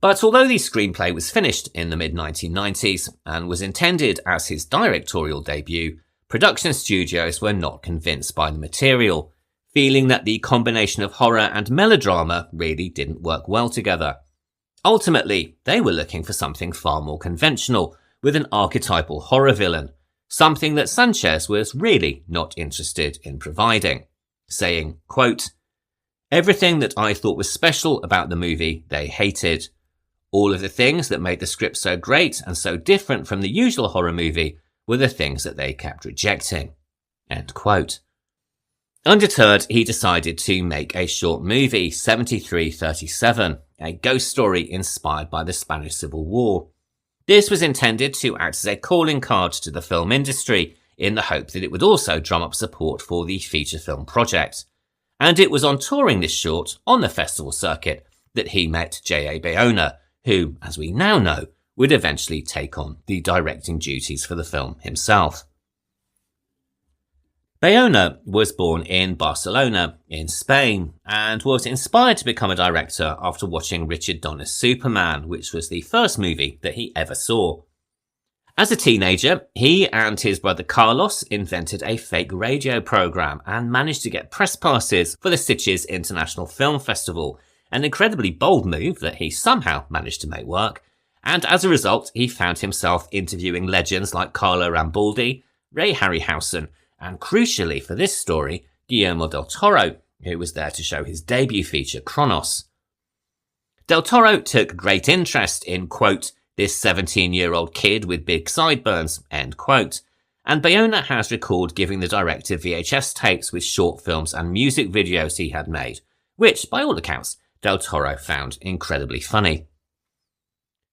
But although the screenplay was finished in the mid-1990s and was intended as his directorial debut, production studios were not convinced by the material, feeling that the combination of horror and melodrama really didn't work well together. Ultimately, they were looking for something far more conventional, with an archetypal horror villain, something that Sanchez was really not interested in providing, saying, quote, "Everything that I thought was special about the movie, they hated. All of the things that made the script so great and so different from the usual horror movie were the things that they kept rejecting." End quote. Undeterred, he decided to make a short movie, 7337, a ghost story inspired by the Spanish Civil War. This was intended to act as a calling card to the film industry in the hope that it would also drum up support for the feature film project. And it was on touring this short on the festival circuit that he met J.A Bayona, who, as we now know, would eventually take on the directing duties for the film himself. Bayona was born in Barcelona, in Spain, and was inspired to become a director after watching Richard Donner's Superman, which was the first movie that he ever saw. As a teenager, he and his brother Carlos invented a fake radio program and managed to get press passes for the Sitges International Film Festival, an incredibly bold move that he somehow managed to make work, and as a result, he found himself interviewing legends like Carlo Rambaldi, Ray Harryhausen, and crucially for this story, Guillermo del Toro, who was there to show his debut feature, Kronos. Del Toro took great interest in, quote, "this 17-year-old kid with big sideburns," end quote, and Bayona has recalled giving the director VHS tapes with short films and music videos he had made, which, by all accounts, Del Toro found incredibly funny.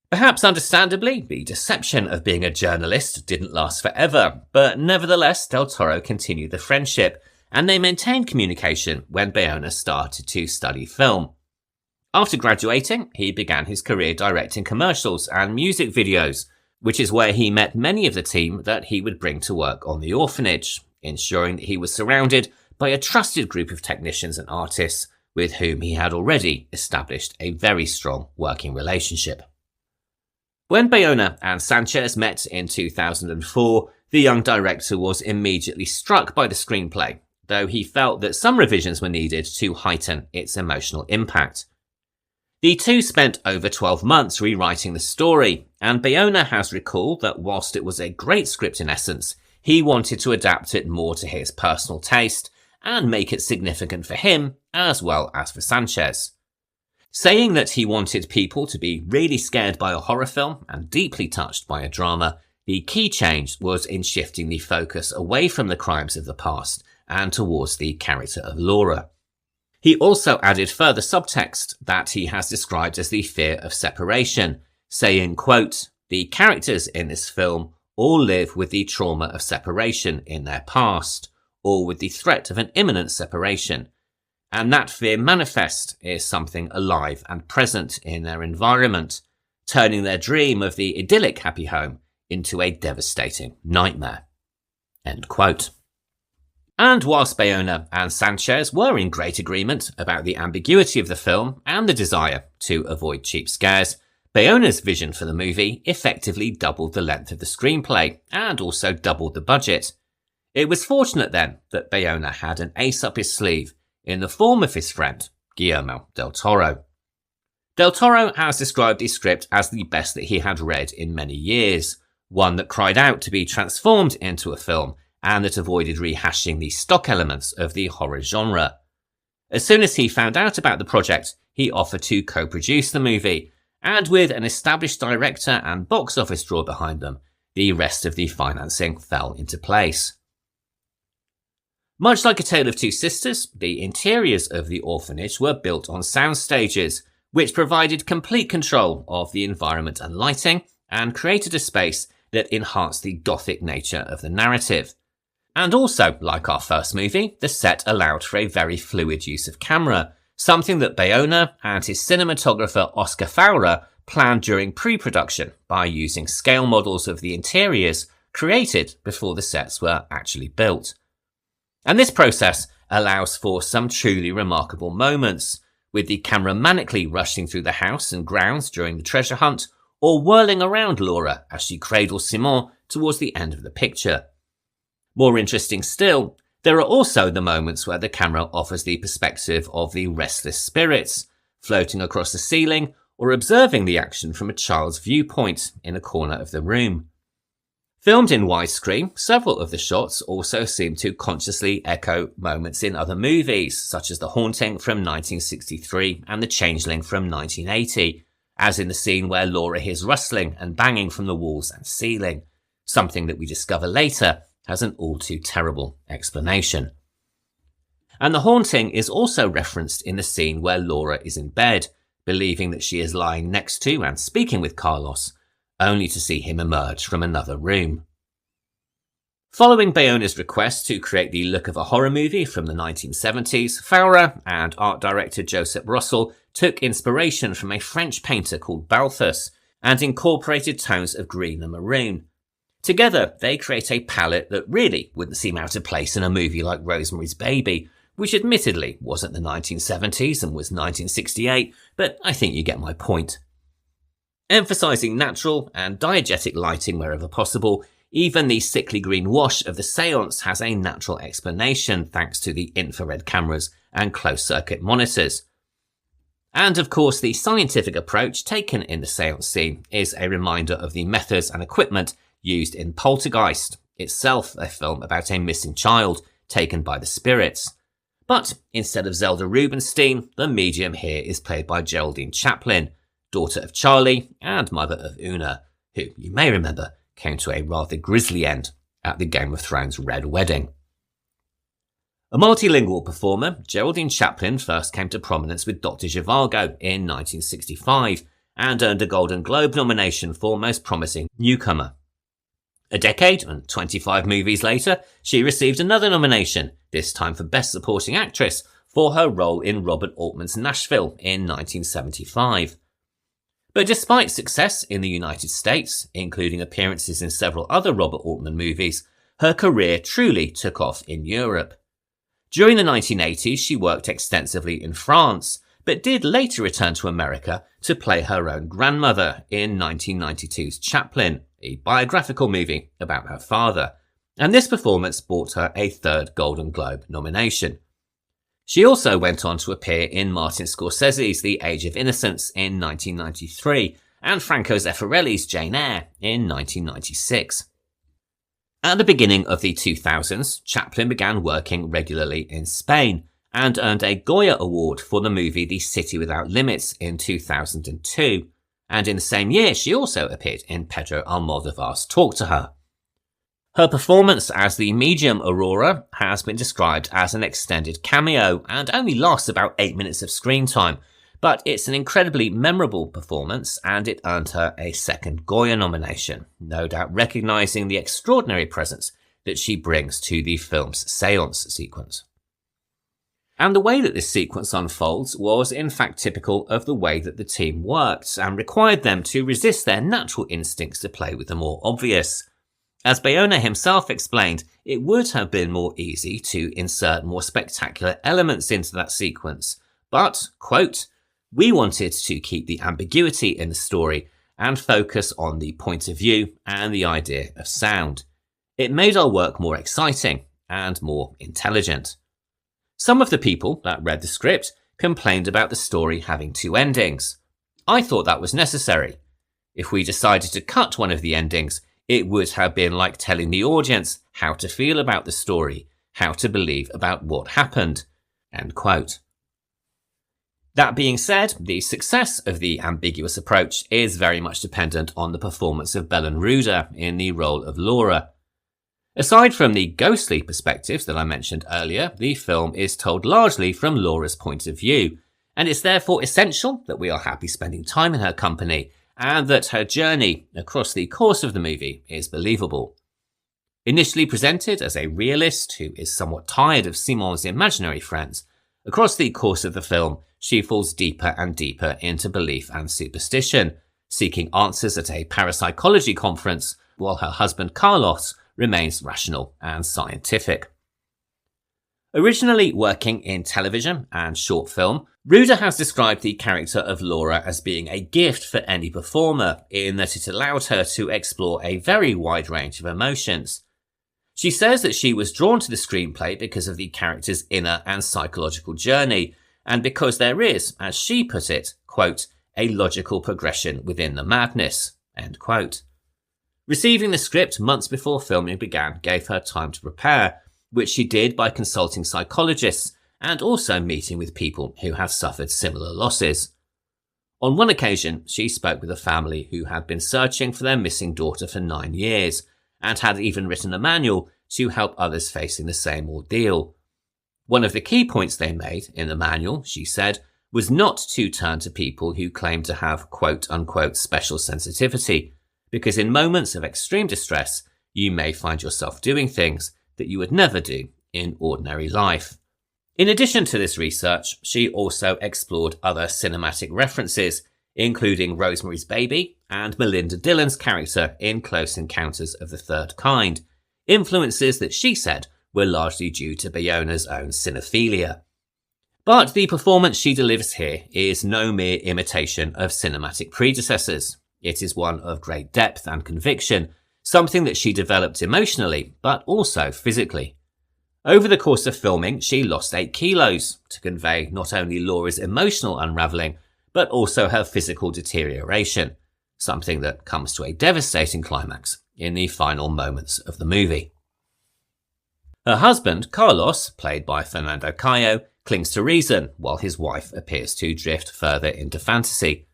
Perhaps understandably, the deception of being a journalist didn't last forever, but nevertheless Del Toro continued the friendship, and they maintained communication when Bayona started to study film. After graduating, he began his career directing commercials and music videos, which is where he met many of the team that he would bring to work on The Orphanage, ensuring that he was surrounded by a trusted group of technicians and artists with whom he had already established a very strong working relationship. When Bayona and Sanchez met in 2004, the young director was immediately struck by the screenplay, though he felt that some revisions were needed to heighten its emotional impact. The two spent over 12 months rewriting the story, and Bayona has recalled that whilst it was a great script in essence, he wanted to adapt it more to his personal taste and make it significant for him as well as for Sanchez. Saying that he wanted people to be really scared by a horror film and deeply touched by a drama, the key change was in shifting the focus away from the crimes of the past and towards the character of Laura. He also added further subtext that he has described as the fear of separation, saying, quote, "The characters in this film all live with the trauma of separation in their past, or with the threat of an imminent separation. And that fear manifest is something alive and present in their environment, turning their dream of the idyllic happy home into a devastating nightmare." End quote. And whilst Bayona and Sanchez were in great agreement about the ambiguity of the film and the desire to avoid cheap scares, Bayona's vision for the movie effectively doubled the length of the screenplay and also doubled the budget. It was fortunate then that Bayona had an ace up his sleeve in the form of his friend, Guillermo del Toro. Del Toro has described the script as the best that he had read in many years, one that cried out to be transformed into a film and that avoided rehashing the stock elements of the horror genre. As soon as he found out about the project, he offered to co-produce the movie, and with an established director and box office draw behind them, the rest of the financing fell into place. Much like A Tale of Two Sisters, the interiors of the orphanage were built on sound stages, which provided complete control of the environment and lighting, and created a space that enhanced the gothic nature of the narrative. And also, like our first movie, the set allowed for a very fluid use of camera, something that Bayona and his cinematographer Oscar Fowler planned during pre-production by using scale models of the interiors created before the sets were actually built. And this process allows for some truly remarkable moments, with the camera manically rushing through the house and grounds during the treasure hunt, or whirling around Laura as she cradles Simon towards the end of the picture. More interesting still, there are also the moments where the camera offers the perspective of the restless spirits, floating across the ceiling or observing the action from a child's viewpoint in a corner of the room. Filmed in widescreen, several of the shots also seem to consciously echo moments in other movies, such as The Haunting from 1963 and The Changeling from 1980, as in the scene where Laura hears rustling and banging from the walls and ceiling, something that we discover later has an all too terrible explanation. And The Haunting is also referenced in the scene where Laura is in bed, believing that she is lying next to and speaking with Carlos, only to see him emerge from another room. Following Bayona's request to create the look of a horror movie from the 1970s, Fowler and art director Joseph Russell took inspiration from a French painter called Balthus and incorporated tones of green and maroon. Together, they create a palette that really wouldn't seem out of place in a movie like Rosemary's Baby, which admittedly wasn't the 1970s and was 1968, but I think you get my point. Emphasising natural and diegetic lighting wherever possible, even the sickly green wash of the seance has a natural explanation thanks to the infrared cameras and closed-circuit monitors. And of course, the scientific approach taken in the seance scene is a reminder of the methods and equipment used in Poltergeist, itself a film about a missing child taken by the spirits. But instead of Zelda Rubinstein, the medium here is played by Geraldine Chaplin, daughter of Charlie and mother of Una, who, you may remember, came to a rather grisly end at the Game of Thrones Red Wedding. A multilingual performer, Geraldine Chaplin first came to prominence with Dr. Zhivago in 1965 and earned a Golden Globe nomination for Most Promising Newcomer. A decade and 25 movies later, she received another nomination, this time for Best Supporting Actress, for her role in Robert Altman's Nashville in 1975. But despite success in the United States, including appearances in several other Robert Altman movies, her career truly took off in Europe. During the 1980s, she worked extensively in France, but did later return to America to play her own grandmother in 1992's Chaplin, a biographical movie about her father, and this performance brought her a third Golden Globe nomination. She also went on to appear in Martin Scorsese's The Age of Innocence in 1993 and Franco Zeffirelli's Jane Eyre in 1996. At the beginning of the 2000s, Chaplin began working regularly in Spain and earned a Goya Award for the movie The City Without Limits in 2002, and in the same year she also appeared in Pedro Almodovar's Talk to Her. Her performance as the medium Aurora has been described as an extended cameo and only lasts about 8 minutes of screen time, but it's an incredibly memorable performance and it earned her a second Goya nomination, no doubt recognising the extraordinary presence that she brings to the film's seance sequence. And the way that this sequence unfolds was in fact typical of the way that the team worked and required them to resist their natural instincts to play with the more obvious. As Bayona himself explained, it would have been more easy to insert more spectacular elements into that sequence, but, quote, "We wanted to keep the ambiguity in the story and focus on the point of view and the idea of sound. It made our work more exciting and more intelligent." Some of the people that read the script complained about the story having two endings. I thought that was necessary. If we decided to cut one of the endings, it would have been like telling the audience how to feel about the story, how to believe about what happened. End quote. That being said, the success of the ambiguous approach is very much dependent on the performance of Belen Rueda in the role of Laura. Aside from the ghostly perspectives that I mentioned earlier, the film is told largely from Laura's point of view, and it's therefore essential that we are happy spending time in her company and that her journey across the course of the movie is believable. Initially presented as a realist who is somewhat tired of Simon's imaginary friends, across the course of the film she falls deeper and deeper into belief and superstition, seeking answers at a parapsychology conference while her husband Carlos remains rational and scientific. Originally working in television and short film, Rueda has described the character of Laura as being a gift for any performer in that it allowed her to explore a very wide range of emotions. She says that she was drawn to the screenplay because of the character's inner and psychological journey, and because there is, as she put it, quote, a logical progression within the madness, end quote. Receiving the script months before filming began gave her time to prepare, which she did by consulting psychologists and also meeting with people who have suffered similar losses. On one occasion, she spoke with a family who had been searching for their missing daughter for 9 years and had even written a manual to help others facing the same ordeal. One of the key points they made in the manual, she said, was not to turn to people who claim to have quote-unquote special sensitivity, because in moments of extreme distress, you may find yourself doing things that you would never do in ordinary life. In addition to this research, she also explored other cinematic references, including Rosemary's Baby and Melinda Dillon's character in Close Encounters of the Third Kind, influences that she said were largely due to Bayona's own cinephilia. But the performance she delivers here is no mere imitation of cinematic predecessors. It is one of great depth and conviction, something that she developed emotionally, but also physically. Over the course of filming, she lost 8 kilos to convey not only Laura's emotional unravelling, but also her physical deterioration, something that comes to a devastating climax in the final moments of the movie. Her husband, Carlos, played by Fernando Cayo, clings to reason, while his wife appears to drift further into fantasy.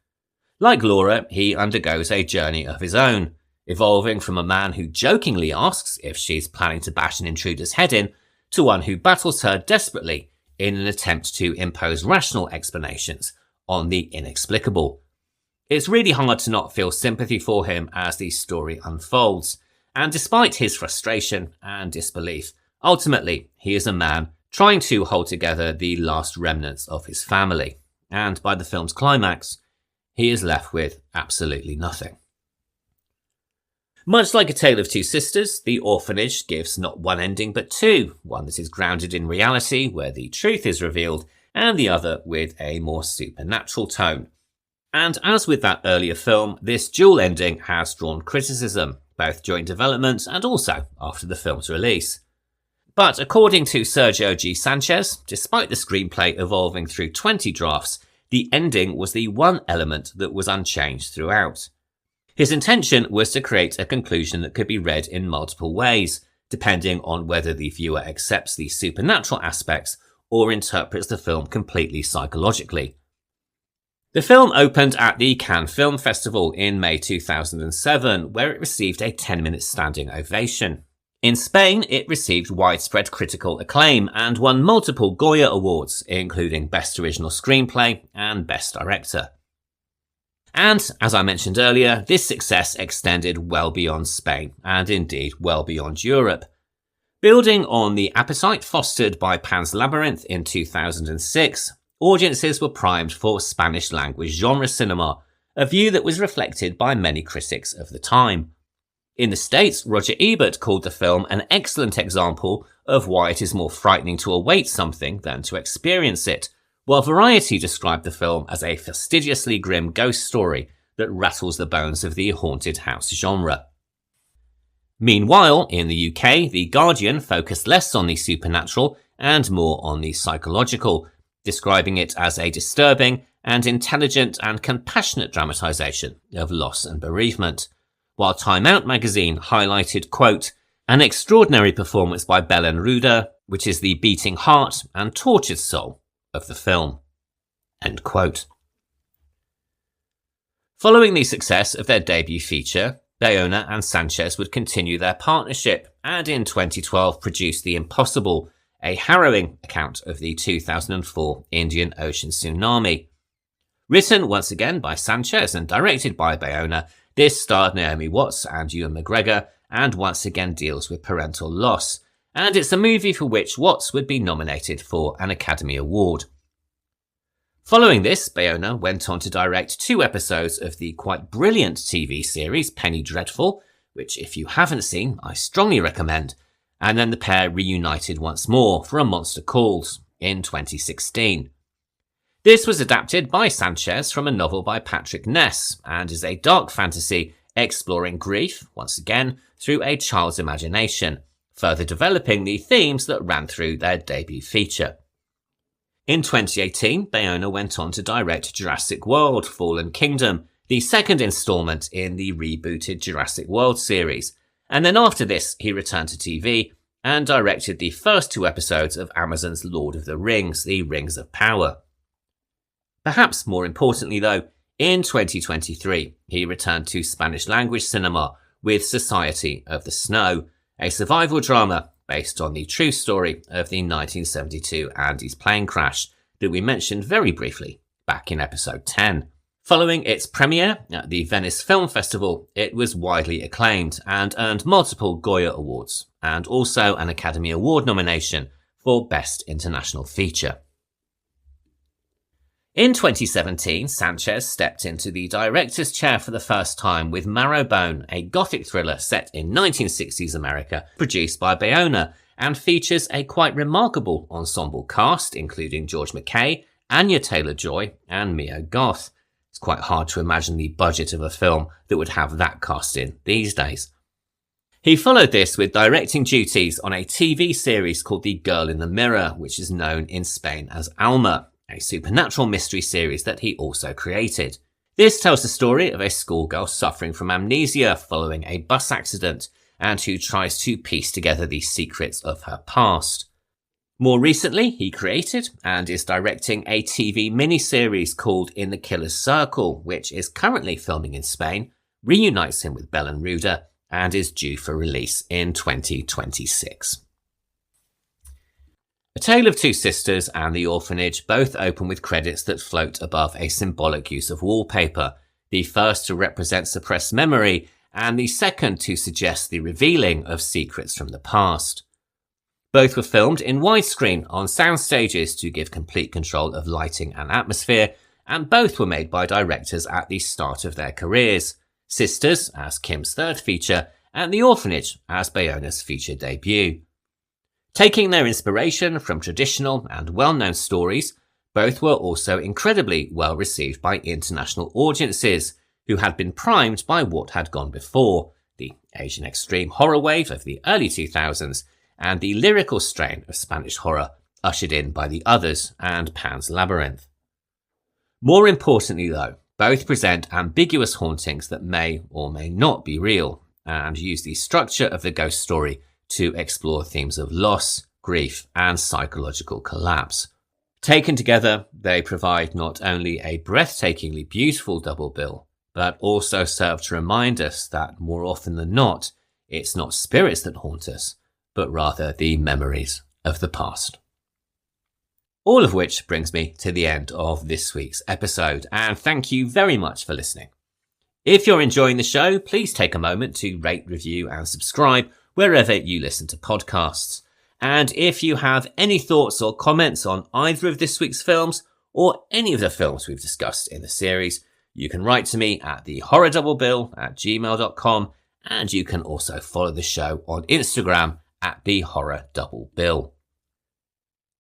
Like Laura, he undergoes a journey of his own, evolving from a man who jokingly asks if she's planning to bash an intruder's head in, to one who battles her desperately in an attempt to impose rational explanations on the inexplicable. It's really hard to not feel sympathy for him as the story unfolds, and despite his frustration and disbelief, ultimately he is a man trying to hold together the last remnants of his family, and by the film's climax, he is left with absolutely nothing. Much like A Tale of Two Sisters, The Orphanage gives not one ending but two, one that is grounded in reality where the truth is revealed, and the other with a more supernatural tone. And as with that earlier film, this dual ending has drawn criticism, both during development and also after the film's release. But according to Sergio G. Sanchez, despite the screenplay evolving through 20 drafts, the ending was the one element that was unchanged throughout. His intention was to create a conclusion that could be read in multiple ways, depending on whether the viewer accepts the supernatural aspects or interprets the film completely psychologically. The film opened at the Cannes Film Festival in May 2007, where it received a 10-minute standing ovation. In Spain, it received widespread critical acclaim and won multiple Goya Awards, including Best Original Screenplay and Best Director. And, as I mentioned earlier, this success extended well beyond Spain, and indeed well beyond Europe. Building on the appetite fostered by Pan's Labyrinth in 2006, audiences were primed for Spanish-language genre cinema, a view that was reflected by many critics of the time. In the States, Roger Ebert called the film an excellent example of why it is more frightening to await something than to experience it, while Variety described the film as a fastidiously grim ghost story that rattles the bones of the haunted house genre. Meanwhile, in the UK, The Guardian focused less on the supernatural and more on the psychological, describing it as a disturbing and intelligent and compassionate dramatisation of loss and bereavement, while Time Out magazine highlighted, quote, an extraordinary performance by Belen Rueda, which is the beating heart and tortured soul of the film, end quote. Following the success of their debut feature, Bayona and Sanchez would continue their partnership and in 2012 produced The Impossible, a harrowing account of the 2004 Indian Ocean tsunami. Written once again by Sanchez and directed by Bayona, this starred Naomi Watts and Ewan McGregor and once again deals with parental loss, and it's a movie for which Watts would be nominated for an Academy Award. Following this, Bayona went on to direct 2 episodes of the quite brilliant TV series Penny Dreadful, which if you haven't seen, I strongly recommend, and then the pair reunited once more for A Monster Calls in 2016. This was adapted by Sanchez from a novel by Patrick Ness and is a dark fantasy exploring grief, once again, through a child's imagination, further developing the themes that ran through their debut feature. In 2018, Bayona went on to direct Jurassic World: Fallen Kingdom, the second installment in the rebooted Jurassic World series, and then after this he returned to TV and directed the first 2 episodes of Amazon's Lord of the Rings: The Rings of Power. Perhaps more importantly though, in 2023 he returned to Spanish-language cinema with Society of the Snow, a survival drama based on the true story of the 1972 Andes plane crash that we mentioned very briefly back in episode 10. Following its premiere at the Venice Film Festival, it was widely acclaimed and earned multiple Goya Awards, and also an Academy Award nomination for Best International Feature. In 2017, Sanchez stepped into the director's chair for the first time with Marrowbone, a gothic thriller set in 1960s America, produced by Bayona, and features a quite remarkable ensemble cast, including George McKay, Anya Taylor-Joy, and Mia Goth. It's quite hard to imagine the budget of a film that would have that cast in these days. He followed this with directing duties on a TV series called The Girl in the Mirror, which is known in Spain as Alma, a supernatural mystery series that he also created. This tells the story of a schoolgirl suffering from amnesia following a bus accident and who tries to piece together the secrets of her past. More recently, he created and is directing a TV miniseries called In the Killer's Circle, which is currently filming in Spain, reunites him with Belen Rueda, and is due for release in 2026. A Tale of Two Sisters and The Orphanage both open with credits that float above a symbolic use of wallpaper, the first to represent suppressed memory, and the second to suggest the revealing of secrets from the past. Both were filmed in widescreen on sound stages to give complete control of lighting and atmosphere, and both were made by directors at the start of their careers, Sisters as Kim's third feature, and The Orphanage as Bayona's feature debut. Taking their inspiration from traditional and well-known stories, both were also incredibly well received by international audiences, who had been primed by what had gone before, the Asian extreme horror wave of the early 2000s, and the lyrical strain of Spanish horror ushered in by The Others and Pan's Labyrinth. More importantly though, both present ambiguous hauntings that may or may not be real, and use the structure of the ghost story to explore themes of loss, grief, and psychological collapse. Taken together, they provide not only a breathtakingly beautiful double bill, but also serve to remind us that more often than not, it's not spirits that haunt us, but rather the memories of the past. All of which brings me to the end of this week's episode, and thank you very much for listening. If you're enjoying the show, please take a moment to rate, review, and subscribe wherever you listen to podcasts. And if you have any thoughts or comments on either of this week's films, or any of the films we've discussed in the series, you can write to me at thehorrordouble@gmail.com, and you can also follow the show on Instagram at thehorrordouble.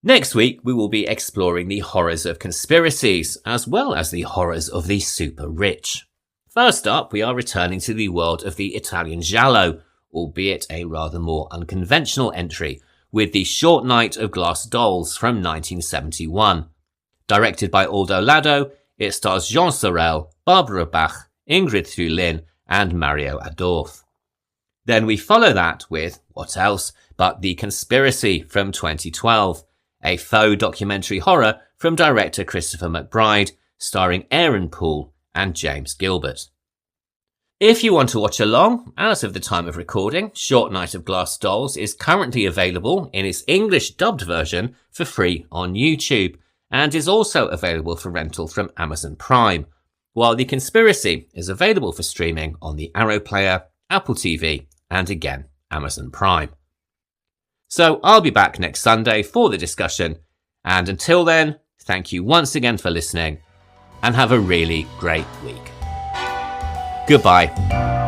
Next week, we will be exploring the horrors of conspiracies, as well as the horrors of the super rich. First up, we are returning to the world of the Italian giallo, albeit a rather more unconventional entry, with The Short Night of Glass Dolls from 1971. Directed by Aldo Lado, it stars Jean Sorel, Barbara Bach, Ingrid Thulin, and Mario Adorf. Then we follow that with, what else but The Conspiracy from 2012, a faux documentary horror from director Christopher McBride, starring Aaron Poole and James Gilbert. If you want to watch along, as of the time of recording, Short Night of Glass Dolls is currently available in its English dubbed version for free on YouTube, and is also available for rental from Amazon Prime, while The Conspiracy is available for streaming on the Arrow Player, Apple TV, and again, Amazon Prime. So I'll be back next Sunday for the discussion, and until then, thank you once again for listening, and have a really great week. Goodbye.